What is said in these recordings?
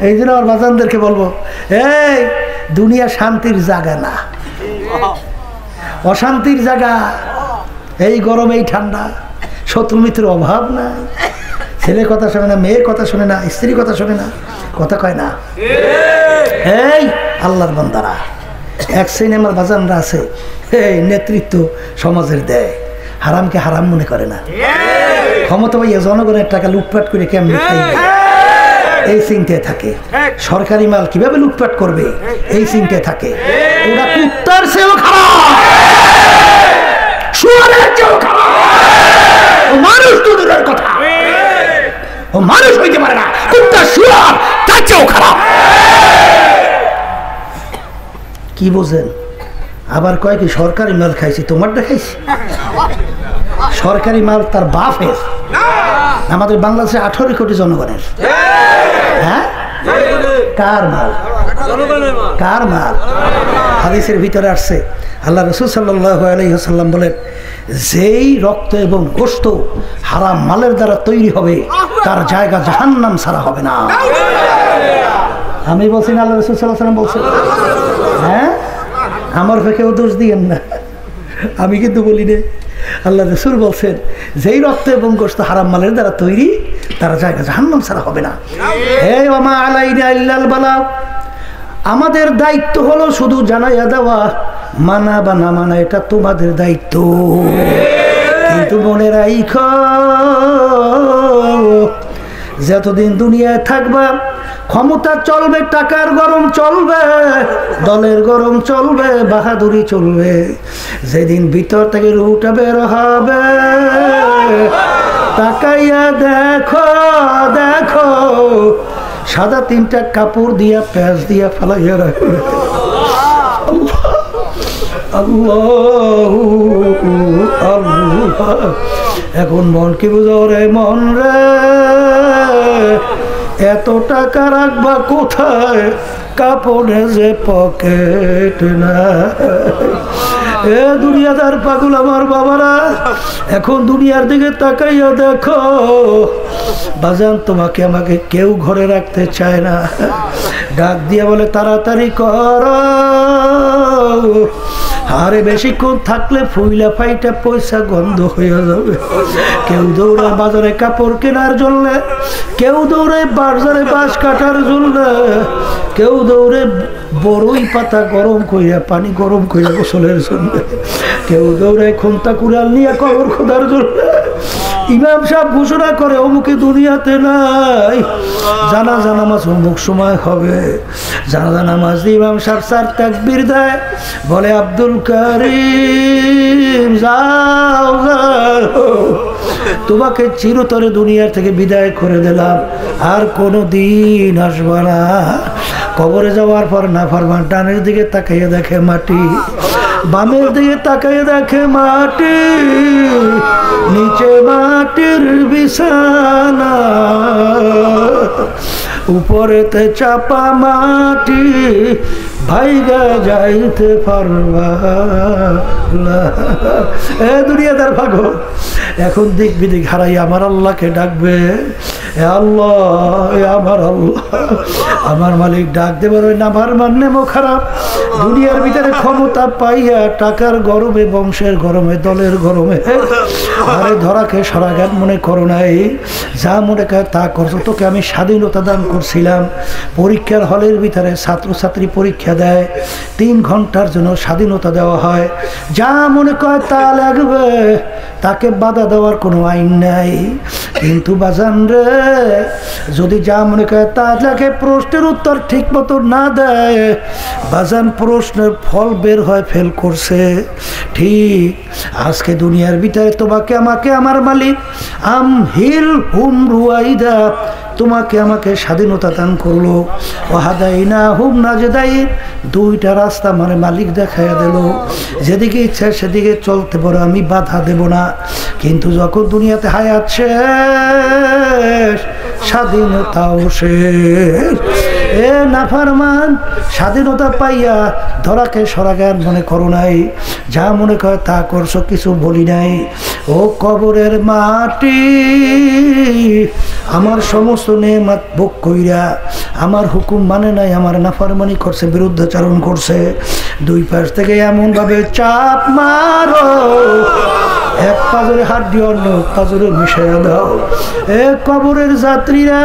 এই জন্য আমার বাজানদেরকে বলবো, এই দুনিয়া শান্তির জায়গা না, অশান্তির জায়গা। এই গরম, এই ঠান্ডা, শত্রু মিত্রের অভাব নাই। ছেলে কথা শোনে না, মেয়ের কথা শোনে না, স্ত্রীর কথা শোনে না, কথা কয় না। এই আল্লাহর বান্দারা, এক শ্রেণী আমার বাজানরা আছে, এই নেতৃত্ব সমাজের দেয়, হারামকে হারাম মনে করে না। ক্ষমতা পাইয়া জনগণের টাকা লুটপাট করে কেমনি খাইবে এই চিন্তায় থাকে। সরকারি মাল কিভাবে লুটপাট করবে এই চিন্তায় থাকে। ওরা কুত্তার চেয়েও খারাপ, শুয়োরের চেয়েও খারাপ। ও মানুষ তো দূরের কথা, ও মানুষ হইতে পারে না, কুত্তা শুয়োর তার চেয়েও খারাপ। কি বোঝেন? আবার কয় কি সরকারি মাল খাইছি, তোমারটা খাইছি? সরকারি মাল তার বাপের, আমাদের বাংলাদেশে 18 কোটি জনগণের। হ্যাঁ, কার মাল? কার মাল? হাদিসের ভিতরে আসছে, আল্লাহ রাসূল সাল্লাল্লাহু আলাইহি ওয়াসাল্লাম বলেন, যেই রক্ত এবং গোশত হারাম মালের দ্বারা তৈরি হবে তার জায়গা জাহান্নাম ছাড়া হবে না। আমি বলছি না, আল্লাহ রাসূল সাল্লাল্লাহু আলাইহি ওয়াসাল্লাম বলছেন। হ্যাঁ, আমার কেউ দোষ দিয়েন না, আমি কিন্তু বলি রে। আল্লাহ রাসূল বলছেন, যেই রক্ত এবং গোশত হারাম মালের দ্বারা তৈরি তার জায়গা জাহান্নাম ছাড়া হবে না। এই ওমা আলাইনা ইল্লাল বালাগ, আমাদের দায়িত্ব হলো শুধু জানাইয়া দেওয়া, মানা বা না মানা এটা তোমাদের দায়িত্ব। কিন্তু মনে রাখো, যতদিন দুনিয়ায় থাকবা ক্ষমতা চলবে, টাকার গরম চলবে, দলের গরম চলবে, বাহাদুরি চলবে। যেদিন ভিতর থেকে রুটা বের হবে, তাকাইয়া দেখো দেখো সাদা 3টা কাপড় দিয়া প্যাঁচ দিয়া ফালাইয়া রাখবে। আল্লাহ আল্লাহ, এখন মন কি বুঝো রে মন রে, এত টাকা রাখবা কোথায়, কাপড়ে যে পকেট না। এ দুনিয়াদার পাগল আমার বাবারা, এখন দুনিয়ার দিকে তাকাইয়া দেখো বাজান, তোমাকে আমাকে কেউ ঘরে রাখতে চায় না। ডাক দিয়ে বলে তাড়াতাড়ি কর, আরে বেশিক্ষণ থাকলে ফুইলা ফাইটা পয়সা গন্ধ হয়ে যাবে। কেউ দৌড়ায় বাজারে কাপড় কেনার জন্য, কেউ দৌড়ে বাজারে বাঁশ কাটার জন্য, কেউ দৌড়ে বড়ই পাতা গরম কইরা পানি গরম কইরা গোসলের জন্য, কেউ দৌড়ে খুন্তা কুড়াল নিয়ে কবর খোদার জন্য। ইমাম সাহেব ঘোষণা করে অমুকে দুনিয়াতে নাই, জানাজা নামাজ অমুক সময় হবে। জানাজা নামাজ ইমাম সাহেব 4 তাকবীর দেয়, বলে আব্দুল কারীম যাও যাও, তোমাকে চিরতরে দুনিয়ার থেকে বিদায় করে দিলাম, আর কোনো দিন আসবা না। কবরে যাওয়ার পর না ফরমান ডানের দিকে তাকাইয়া দেখে মাটি, বামের দিকে তাকাইয়া দেখে মাটি, নিচে মাটির বিছানা, উপরেতে চাপা মাটি, ভাইগা যাইতে পারবা না। এ দুনিয়াদার পাগল, এখন দিক বিদিক হারাই আমার আল্লাহকে ডাকবে, এ আল্লাহ, এ আমার আল্লাহ, আমার মালিক ডাক দেবে না। আমার মানে খারাপ, দুনিয়ার ভিতরে ক্ষমতা পাইয়া টাকার গরমে, বংশের গরমে, দলের গরমে, আরে ধরাকে সরাগান মনে করো নাই, যা মনে করে তা করছো। তোকে আমি স্বাধীনতা দান করছিলাম। পরীক্ষার হলের ভিতরে ছাত্রছাত্রী পরীক্ষা দেয়, 3 ঘন্টার জন্য স্বাধীনতা দেওয়া হয়, যা মনে করে তা লাগবে, তাকে বাধা দেওয়ার কোনো আইন নাই। কিন্তু বাজান রে, যদি যা মনে করে তা লাগে, প্রশ্নের উত্তর ঠিক মতো না দেয়, বাজান প্রশ্নের ফল বের হয় ফেল করছে। ঠিক আজকে দুনিয়ার ভিতরে তোমাকে আমাকে আমার মালিক আমহিল হুম রুয়াইদা, তোমাকে আমাকে স্বাধীনতা দান করলো, ওয়াহাদাইনা হুম নাজদাইন, 2টা রাস্তা মানে মালিক দেখাইয়া দিল, যেদিকে ইচ্ছা সেদিকে চলতে পারো, আমি বাধা দেব না। কিন্তু যখন দুনিয়াতে হায়াত শেষ, স্বাধীনতাও শেষ, এ নাফরমান, স্বাধীনতা পাইয়া ধরাকে সরাগান মনে করো নাই, যা মনে করে তা করছো, কিছু বলি নাই। ও কবরের মাটি, আমার সমস্ত নেয়ামত ভোগ কইরা আমার হুকুম মানে নাই, আমার নাফরমানি করছে, বিরুদ্ধাচরণ করছে, দুই পাশ থেকে এমন ভাবে চাপ মারো, এক পাজরে হাত দিয়ে অন্য পাজরে মিশাইয়া দাও। এ কবরের যাত্রীরা,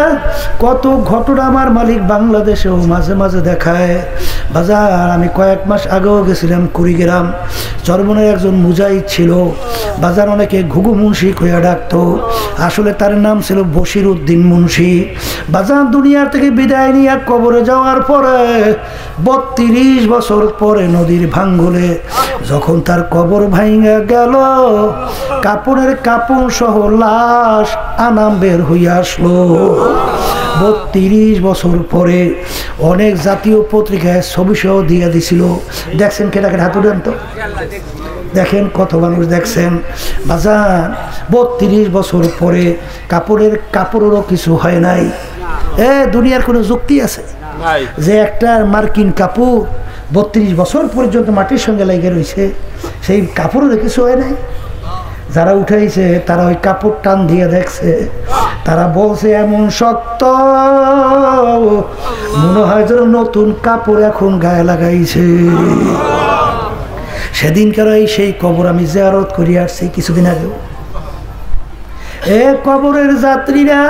কত ঘটনা আমার মালিক বাংলাদেশেও মাঝে মাঝে দেখায়। বাজার আমি কয়েক মাস আগেও গেছিলাম কুড়িগ্রাম, চরমনের একজন মুজাহিদ ছিল, বাজার অনেকে ঘুঘু মুন্সি কইয়া ডাকতো, আসলে তার নাম ছিল বশির উদ্দিন মুন্সি। বাজার দুনিয়ার থেকে বিদায় নিয়ে কবরে যাওয়ার পরে 32 বছর পরে নদীর ভাঙ্গলে যখন তার কবর ভাঙা গেল, কাপড়ের কাপড় সহ লাশ আনাম বের হইয়া আসলো। 32 বছর পরে অনেক জাতীয় পত্রিকায় ছবি সহ দিয়ে দিছিল। দেখছেন কেটা কেটে হাত উঠেন তো, দেখেন কত মানুষ দেখছেন। বাজার 32 বছর পরে কাপড়েরও কিছু হয় নাই। দুনিয়ার কোনো যুক্তি আছে যে একটা মার্কিন কাপড় 32 বছর পর্যন্ত মাটির সঙ্গে লেগে রয়েছে, সেই কাপড়ের কিছু হয় নাই? যারা উঠাইছে তারা ওই কাপড় টান দিয়ে দেখছে, তারা বলছে এমন শক্ত, মনে হয় যেন নতুন কাপড় এখন গায়ে লাগাইছে। সেদিনকার সেই কবর আমি জিয়ারত করি আসছি কিছুদিন আগেও। এ কবরের যাত্রীরা,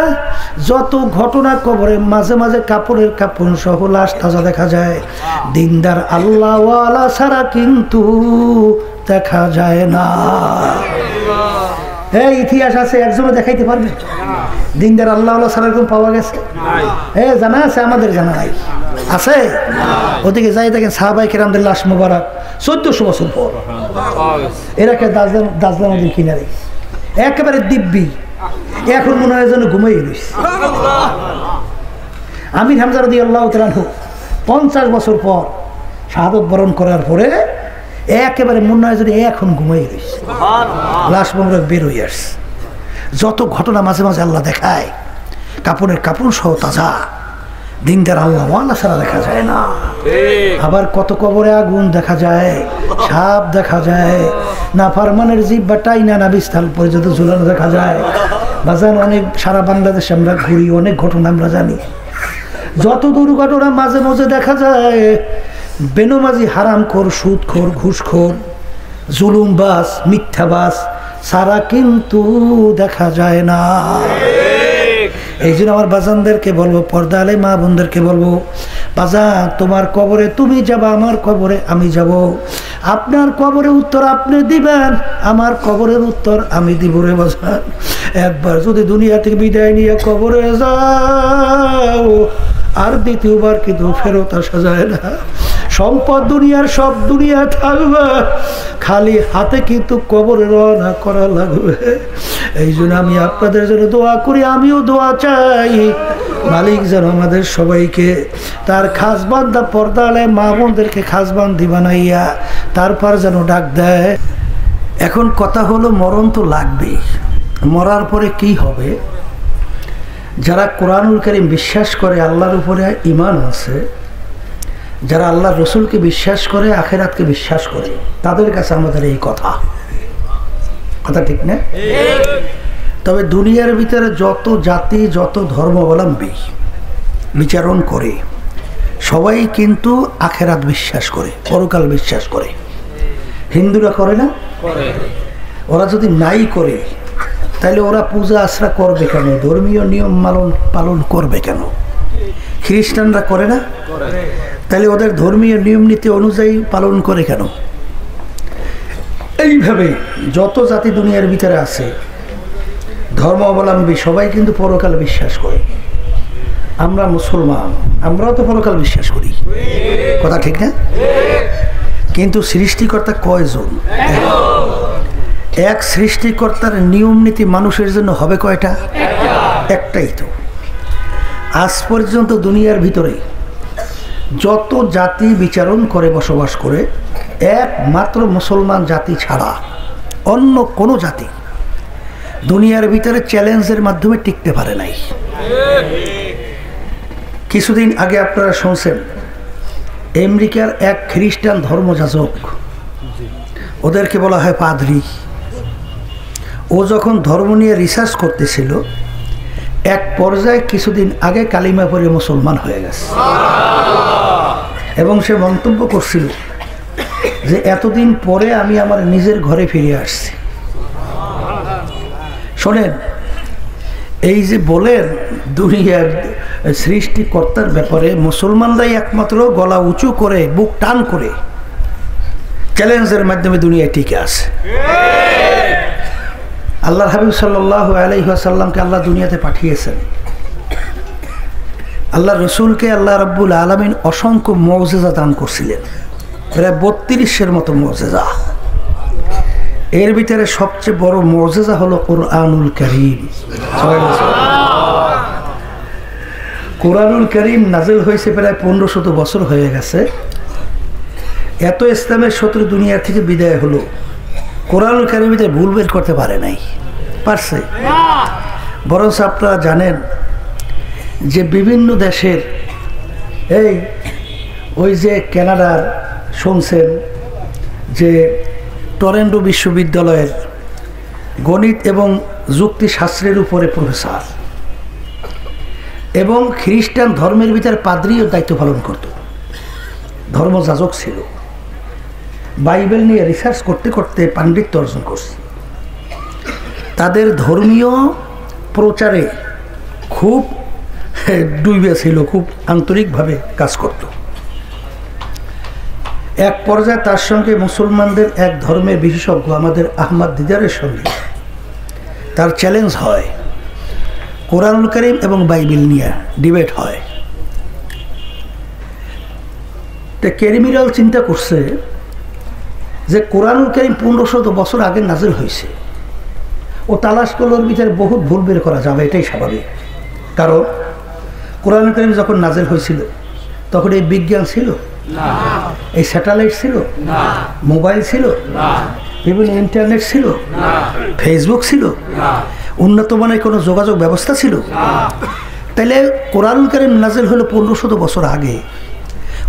যত ঘটনা কবরে মাঝে মাঝে কাপড়ের কাপড় সহ লাশ তাজা দেখা যায়, দিনদার আল্লাহওয়ালা ছাড়া কিন্তু দেখা যায় না। ইতিহাস আছে, একজনে দেখাইতে পারবে দিনদার আল্লাহওয়ালা ছাড়া এরকম পাওয়া গেছে? জানা আছে? আমাদের জানা নাই। আছে? ওদিকে যাই দেখেন সাহাবায়ে কেরামদের লাশ মোবারক 1400 বছর পর এরাকে দাজলা নদীর কিনারে একেবারে দিব্যি, এখন মনে হয় যেন ঘুমিয়ে রয়েছে। আমির হামজা রাদিয়াল্লাহু তাআলা 50 বছর পর শাহাদত বরণ করার পরে একেবারে মনে হয় যেন এখন ঘুমিয়ে রয়েছে, লাশ মোবারক বের হয়ে আসছে। যত ঘটনা মাঝে মাঝে আল্লাহ দেখায়, কাপড়ের কাপড় সহ তাজা, দিনদার আল্লাহওয়ালা ছাড়া দেখা যায় না। আবার কত কবরে আগুন দেখা যায়, সাপ দেখা যায়, নাফরমানের জিহ্বা টাইনা নাভিস্থল পর্যন্ত ঝুলানো দেখা যায়। বাজান অনেক সারা বাংলাদেশে আমরা ঘুরি, অনেক ঘটনা আমরা জানি। যত দুর্ঘটনা মাঝে মাঝে দেখা যায়, বেনমাজি, হারামখোর, সুদখোর, ঘুষখোর, জুলুমবাজ, মিথ্যাবাজ সারা কিন্তু দেখা যায় না। এই জন্য আমার বাজানদেরকে বলবো, পর্দা আলে মা বোনদেরকে বলবো, বাজান তোমার কবরে তুমি যাবা, আমার কবরে আমি যাব। আপনার কবরের উত্তর আপনি দিবেন, আমার কবরের উত্তর আমি দিব রে বাজান। একবার যদি দুনিয়া থেকে বিদায় নিয়ে কবরে যাও, আর দ্বিতীয়বার কিন্তু ফেরত আসা যায় না। সম্পদ দুনিয়ার সব দুনিয়া থাকবে, খালি হাতে কিন্তু কবরে রওনা করা লাগবে। এই জন্য আমি আপনাদের জন্য দোয়া করি, আমিও দোয়া চাই, মালিক যেন আমাদের সবাইকে তার খাস বান্দা পর্দা আলে মা বোনদেরকে খাস বান্দি বানাইয়া তারপর যেন ডাক দেয়। এখন কথা হলো, মরণ তো লাগবেই, মরার পরে কি হবে? যারা কোরআনুল কারীম বিশ্বাস করে, আল্লাহর উপরে ঈমান আছে, যারা আল্লাহ রসুলকে বিশ্বাস করে, আখিরাতকে বিশ্বাস করে, তাদের কাছে আমাদের এই কথা ঠিক না? তবে দুনিয়ার ভিতরে যত জাতি, যত ধর্মাবলম্বী বিচারণ করে, সবাই কিন্তু আখিরাত বিশ্বাস করে, পরকাল বিশ্বাস করে। হিন্দুরা করে না? ওরা যদি নাই করে তাহলে ওরা পূজা আশ্রা করবে কেন? ধর্মীয় নিয়ম পালন করবে কেন? খ্রিস্টানরা করে না? তাহলে ওদের ধর্মীয় নিয়ম নীতি অনুযায়ী পালন করে কেন? এইভাবে যত জাতি দুনিয়ার ভিতরে আছে, ধর্মাবলম্বী সবাই কিন্তু পরকাল বিশ্বাস করে। আমরা মুসলমান, আমরাও তো পরকাল বিশ্বাস করি, কথা ঠিক না? কিন্তু সৃষ্টিকর্তা কয়জন? এক সৃষ্টিকর্তার নিয়ম নীতি মানুষের জন্য হবে কয়টা? একটাই তো। আজ পর্যন্ত দুনিয়ার ভিতরে যত জাতি বিচারণ করে বসবাস করে, একমাত্র মুসলমান জাতি ছাড়া অন্য কোনো জাতি দুনিয়ার ভিতরে চ্যালেঞ্জের মাধ্যমে টিকতে পারে নাই। কিছুদিন আগে আপনারা শুনছেন আমেরিকার এক খ্রিস্টান ধর্মযাজক, ওদেরকে বলা হয় পাদ্রী, ও যখন ধর্ম নিয়ে রিসার্চ করতেছিল এক পর্যায়ে কিছুদিন আগে কালিমা পড়ে মুসলমান হয়ে গেছে এবং সে মন্তব্য করছিল যে এতদিন পরে আমি আমার নিজের ঘরে ফিরে আসছি। শোনেন, এই যে বলেন দুনিয়ার সৃষ্টিকর্তার ব্যাপারে মুসলমানরাই একমাত্র গলা উঁচু করে বুক টান করে চ্যালেঞ্জের মাধ্যমে দুনিয়ায় টিকে আছে। আল্লাহ হাবিব সাল্লাল্লাহু আলাইহি ওয়াসাল্লামকে আল্লাহ দুনিয়াতে পাঠিয়েছেন। আল্লাহ রসুলকে আল্লাহ রাব্বুল আলামিন অসংখ্য মুজিজা দান করছিলেন, প্রায় 32-এর মতো মুজিজা। এর ভিতরে সবচেয়ে বড় মুজিজা হলো কোরআনুল কারীম। কোরআনুল কারীম নাজিল হয়েছে প্রায় 1500 বছর হয়ে গেছে। এত ইসলামের শত্রু দুনিয়া থেকে বিদায় হলো, কোরআনুল কারীমে ভুল বের করতে পারে নাই, পারছে। বরঞ্চ আপনারা জানেন যে বিভিন্ন দেশের ওই যে কানাডার শুনছেন যে টরেন্টো বিশ্ববিদ্যালয়ের গণিত এবং যুক্তিশাস্ত্রের উপরে প্রফেসর এবং খ্রিস্টান ধর্মের ভিতরে পাদ্রীও দায়িত্ব পালন করত, ধর্মযাজক ছিল। বাইবেল নিয়ে রিসার্চ করতে করতে পাণ্ডিত্য অর্জন করছে। তাদের ধর্মীয় প্রচারে খুব ডুবে ছিল, খুব আন্তরিকভাবে কাজ করত। এক পর্যায়ে তার সঙ্গে মুসলমানদের এক ধর্মের বিশেষজ্ঞ আমাদের আহমদ দিদারের সঙ্গে তার চ্যালেঞ্জ হয়, কোরআনুল কারীম এবং বাইবেল নিয়ে ডিবেট হয়। তো ক্যারিমিরাল চিন্তা করছে যে কোরআনুল কারীম 1500 বছর আগে নাজিল হয়েছে, ও তালাশ করলোর ভিতরে বহুত ভুল বের করা যাবে, এটাই স্বাভাবিক। কারণ কোরআনুল কারীম যখন নাজিল হয়েছিল তখন এই বিজ্ঞান ছিল না, এই স্যাটেলাইট ছিল না, মোবাইল ছিল না, বিভিন্ন ইন্টারনেট ছিল না, ফেসবুক ছিল না, উন্নত মানের কোনো যোগাযোগ ব্যবস্থা ছিল না। তাহলে কোরআনুল কারীম নাজিল হলো 1500 বছর আগে।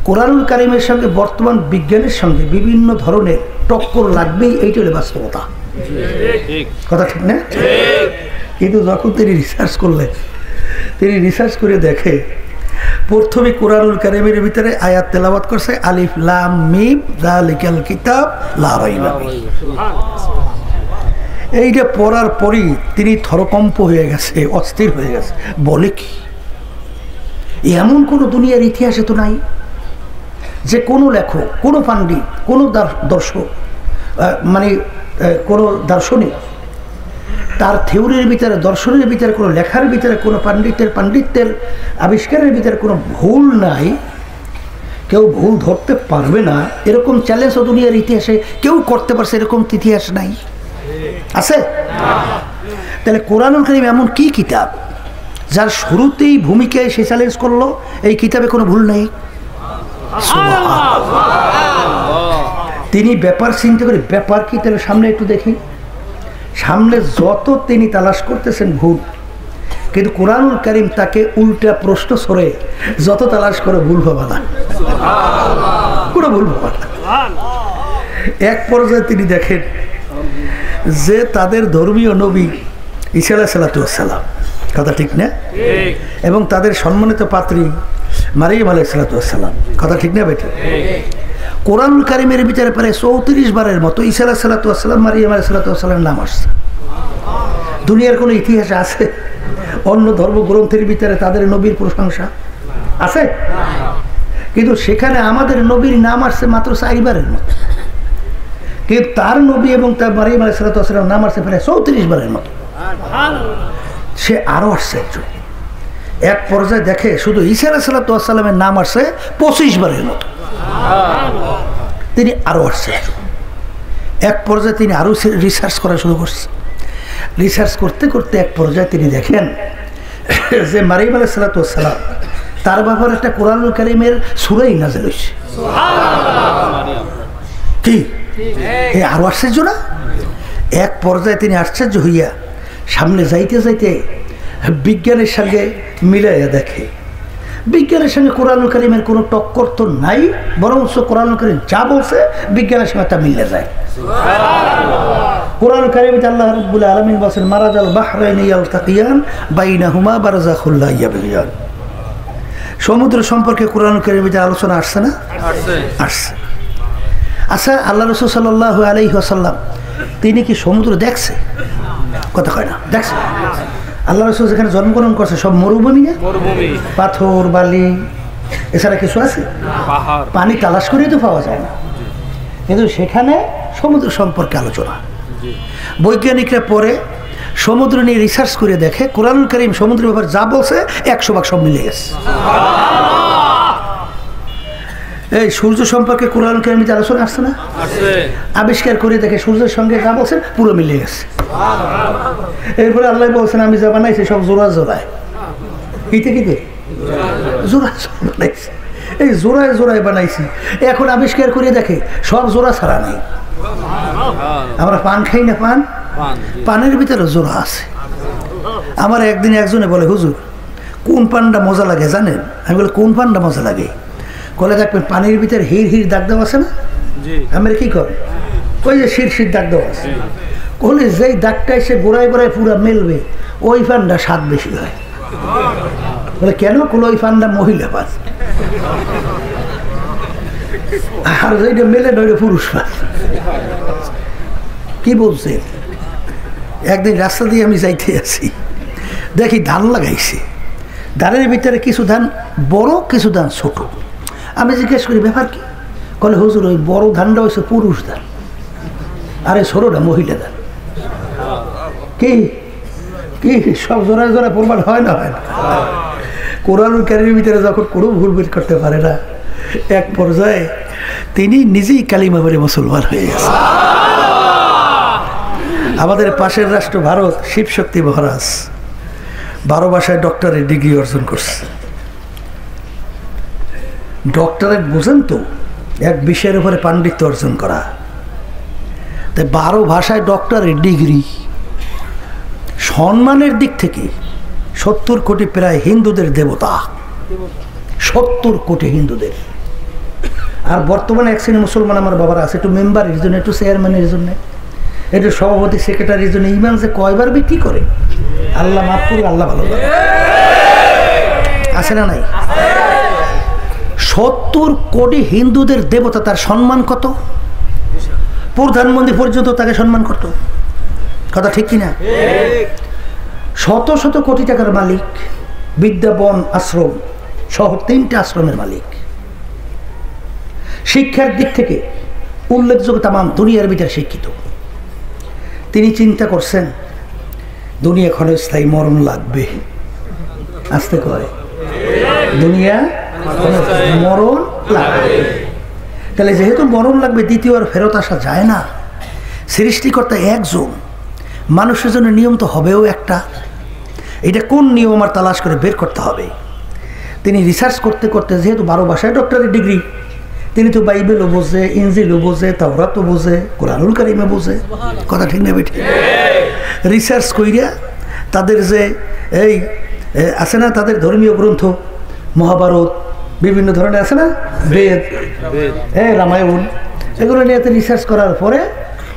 কোরআনুল কারীমের সঙ্গে বর্তমান বিজ্ঞানের সঙ্গে বিভিন্ন ধরনের টক্কর লাগবেই, এইটা হলো বাস্তবতা। কথা ঠিক না? কিন্তু যখন তিনি রিসার্চ করলেন, তিনি রিসার্চ করে দেখে প্রথমে কোরআনুল কারীমের ভিতরে আয়াত তেলাওয়াত করছে আলিফ লাম মিম যালিকাল কিতাব লা রাইবা ফীহি। এইটা পড়ার পরই তিনি থরকম্প হয়ে গেছে, অস্থির হয়ে গেছে। বলে কি এমন কোনো দুনিয়ার ইতিহাসে তো নাই যে কোনো লেখক, কোনো পাণ্ডিত, কোনো দর্শক, মানে কোনো দার্শনিক তার থিওরির ভিতরে, দর্শনের ভিতরে, কোনো লেখার ভিতরে, কোনো পাণ্ডিত্যের আবিষ্কারের ভিতরে কোনো ভুল নাই, কেউ ভুল ধরতে পারবে না, এরকম চ্যালেঞ্জ দুনিয়ার ইতিহাসে কেউ করতে পারছে এরকম ইতিহাস নাই, আছে? তাহলে কোরআনুল কারীম এমন কি কিতাব যার শুরুতেই ভূমিকায় সে চ্যালেঞ্জ করলো এই কিতাবে কোনো ভুল নেই? তিনি ব্যাপার চিন্তা করে, ব্যাপার কি তাহলে সামনে একটু দেখি। সামনে যত তিনি তালাশ করতেছেন ভুল, কিন্তু কোরআনুল কারীম তাকে উল্টা প্রশ্ন ছড়ে যত তালাশ করে ভুল পাবা না, কোনো ভুল পাবা না। এক পর্যায়ে তিনি দেখেন যে তাদের ধর্মীয় নবী ঈসা আলাইহিস সালাম, কথা ঠিক না? এবং তাদের সম্মানিত পাত্রী মারিয়াম আলাইহিস সালাম, কথা ঠিক না বেটা? কোরআনুল কারীমের ভিতরে প্রায় 34 বারের মতো ঈসা আলাইহিস সালাম, মারিয়াম আলাইহিস সালামের নাম আসছে। দুনিয়ার কোনো ইতিহাসে আছে অন্য ধর্মগ্রন্থের ভিতরে তাদের নবীর প্রশংসা আছে? কিন্তু সেখানে আমাদের নবীর নাম আসছে মাত্র 4 বারের মতো, কিন্তু তার নবী এবং তার মারিয়াম আলাইহিস সালাম নাম আসছে প্রায় 34 বারের মতো। সে আরো আশ্চর্য, এক পর্যায়ে দেখে শুধু ঈসা আলাইহিস সালামের নাম আসছে 25 বারের মতো। তিনি আরো আশ্চর্য, এক পর্যায়ে তিনি আরো রিসার্চ করা শুরু করছে। রিসার্চ করতে করতে এক পর্যায়ে তিনি দেখেন যে মারিয়াম আলাইহিস সালাম তার ব্যাপারে একটা কোরআনুল কারীমের সূরাই নাযিল হয়েছে। কি আরো আশ্চর্য না? এক পর্যায়ে তিনি আশ্চর্য হইয়া সামনে যাইতে যাইতে বিজ্ঞানের সঙ্গে মিলাইয়া দেখে বিজ্ঞানের সঙ্গে কোরআনুল কারীমের কোনো টক্কর তো নাই, বরং কোরআনুল কারীম যা বলছে বিজ্ঞানের সঙ্গে তা মিলে যায়। কোরআনুল কারীমে আল্লাহ রাব্বুল আলামিন বলেন মারাজাল বাহরাইনি ইয়ালতাকিয়ান বাইনাহুমা বারযাখুল লা ইয়াবগিয়ান। সমুদ্র সম্পর্কে কোরআনুল কারীমে আলোচনা আসছে না? আসছে। আচ্ছা, আল্লাহ রাসূল সাল্লাল্লাহু আলাইহি ওয়াসাল্লাম তিনি কি সমুদ্র দেখছে? কথা কয় না, দেখছে। আল্লাহ রাসূল যেখানে জন্মগ্রহণ করছে সব মরুভূমি না? পাথর বালি এছাড়া কিছু আছে? পানি তালাশ করেই তো পাওয়া যায় না, কিন্তু সেখানে সমুদ্র সম্পর্কে আলোচনা। বৈজ্ঞানিকরা পরে সমুদ্র নিয়ে রিসার্চ করে দেখে কোরআনুল কারীম সমুদ্রের ব্যাপারে যা বলছে 100 ভাগ সব মিলে গেছে। এই সূর্য সম্পর্কে কোরআনুল কারীমে আলোচনা আসছে না? আবিষ্কার করে দেখে সূর্যের সঙ্গে যা বলছেন পুরো মিলে গেছে। এরপরে আল্লাহ বলছেন আমি যা বানাইছি সব জোড়া জোড়ায়। কিতে কিতে জোড়া বানাইছি, এই জোড়ায় জোড়ায় বানাইছি। এখন আবিষ্কার করে দেখে সব জোড়া ছাড়া নেই। আমরা পান খাই না, পানের ভিতরে জোড়া আছে। আমার একদিন একজনে বলে হুজুর কোন পানটা মজা লাগে জানেন? আমি বলে কোন পানটা মজা লাগে? বলে দেখবেন পানির ভিতরে হির হির দাগ দেওয়া আছে না? আমরা কি করে ওই যে শির শির দাগ দেওয়া আছে, বলে যেই দাগটা এসে গোড়ায় গোড়ায় পুরো মেলবে ওই পানটা স্বাদ বেশি হয়। বলে কেন? ওই পানটা মহিলা পান, আর যেটা মেলে নইলে পুরুষ পান। কি বলছে? একদিন রাস্তা দিয়ে আমি যাইতে আছি, দেখি ধান লাগাইছে, ধানের ভিতরে কিছু ধান বড় কিছু ধান ছোট। আমি জিজ্ঞেস করি ব্যাপার কি? বলে হুজুর ওই বড় ধানটা হচ্ছে পুরুষ ধান আর এই ছোটটা মহিলা ধান। কি কি সব জোড়ায় জোড়ায় প্রমাণ হয় না? হয় না। কোরআনুল কারীমের ভিতরে যখন কোনো ভুল বের করতে পারে না, এক পর্যায়ে তিনি নিজেই কালিমা পড়ে মুসলমান হয়ে গেছে। আমাদের পাশের রাষ্ট্র ভারত, শিবশক্তি মহারাজ 12 ভাষায় ডক্টরেট ডিগ্রি অর্জন করছে। ডক্টরেট বুঝেন তো, এক বিষয়ের উপরে পাণ্ডিত্য অর্জন করা। তাই 12 ভাষায় ডক্টরেট ডিগ্রি, সম্মানের দিক থেকে 70 কোটি প্রায় হিন্দুদের দেবতা, 70 কোটি হিন্দুদের। আর বর্তমানে এক শ্রেণী মুসলমান আমার বাবার আছে, একটু মেম্বারের জন্য, একটু চেয়ারম্যানের জন্য, একটু সভাপতি সেক্রেটারির জন্য ইমান যে কয়বার বিক্রি করে, আল্লাহ মাফ করুক, আল্লাহ ভালো করে। আছে না নাই? 70 কোটি হিন্দুদের দেবতা, তার সম্মান কত? প্রধানমন্ত্রী পর্যন্ত তাকে সম্মান করত। কথা ঠিক কিনা? শত শত কোটি টাকার মালিক, বিদ্যাবন আশ্রম সহ 3টে আশ্রমের মালিক। শিক্ষার দিক থেকে উল্লেখযোগ্য, তাম দুনিয়ার ভিতরে শিক্ষিত। তিনি চিন্তা করছেন দুনিয়া ক্ষণস্থায়ী, মরণ লাগবে। আসতে কয় দুনিয়া মরণ লাগবে। তাহলে যেহেতু মরণ লাগবে, দ্বিতীয় আর ফেরত আসা যায় না। সৃষ্টিকর্তা একজন, মানুষের জন্য নিয়ম তো হবেও একটা। এটা কোন নিয়ম আমার তালাশ করে বের করতে হবে। তিনি রিসার্চ করতে করতে, যেহেতু 12 ভাষায় ডক্টরেট ডিগ্রি, তিনি তো বাইবেলও বোঝে, ইনজিলও বোঝে, তাওরাতও বোঝে, কোরআনুল কারীমও বোঝে। কথা ঠিক না বেঠিক? রিসার্চ কইরা তাদের যে এই আছে না, তাদের ধর্মীয় গ্রন্থ, মহাভারত, বিভিন্ন ধরনের আছে না, বেদ, রামায়ণ, এগুলো নিয়ে রিসার্চ করার পরে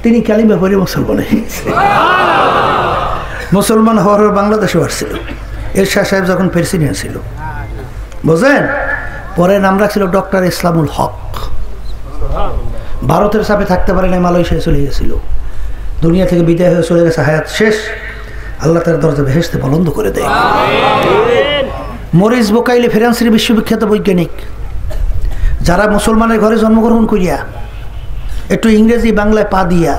তিনি কালিমা পড়ে মুসলমান হয়ে গেছে। মুসলমান হওয়ার বাংলাদেশেও আসছিল। এরশাদ সাহেব যখন প্রেসিডেন্ট ছিল, বুঝলেন, পরে নাম রাখছিল ডক্টর ইসলামুল হক। ভারতের চাপে থাকতে পারে না, মালয়েশিয়ায় চলে গেছিল, দুনিয়া থেকে বিদায় হয়ে চলে গেছে, হায়াত শেষ। আল্লাহ তার দরজা বেহেশতে বন্ধ করে দেয়। মরিস বোকাইলে ফ্রান্সের বিশ্ববিখ্যাত বৈজ্ঞানিক, যারা মুসলমানের ঘরে জন্মগ্রহণ করিয়া একটু ইংরেজি বাংলায় পা দিয়া,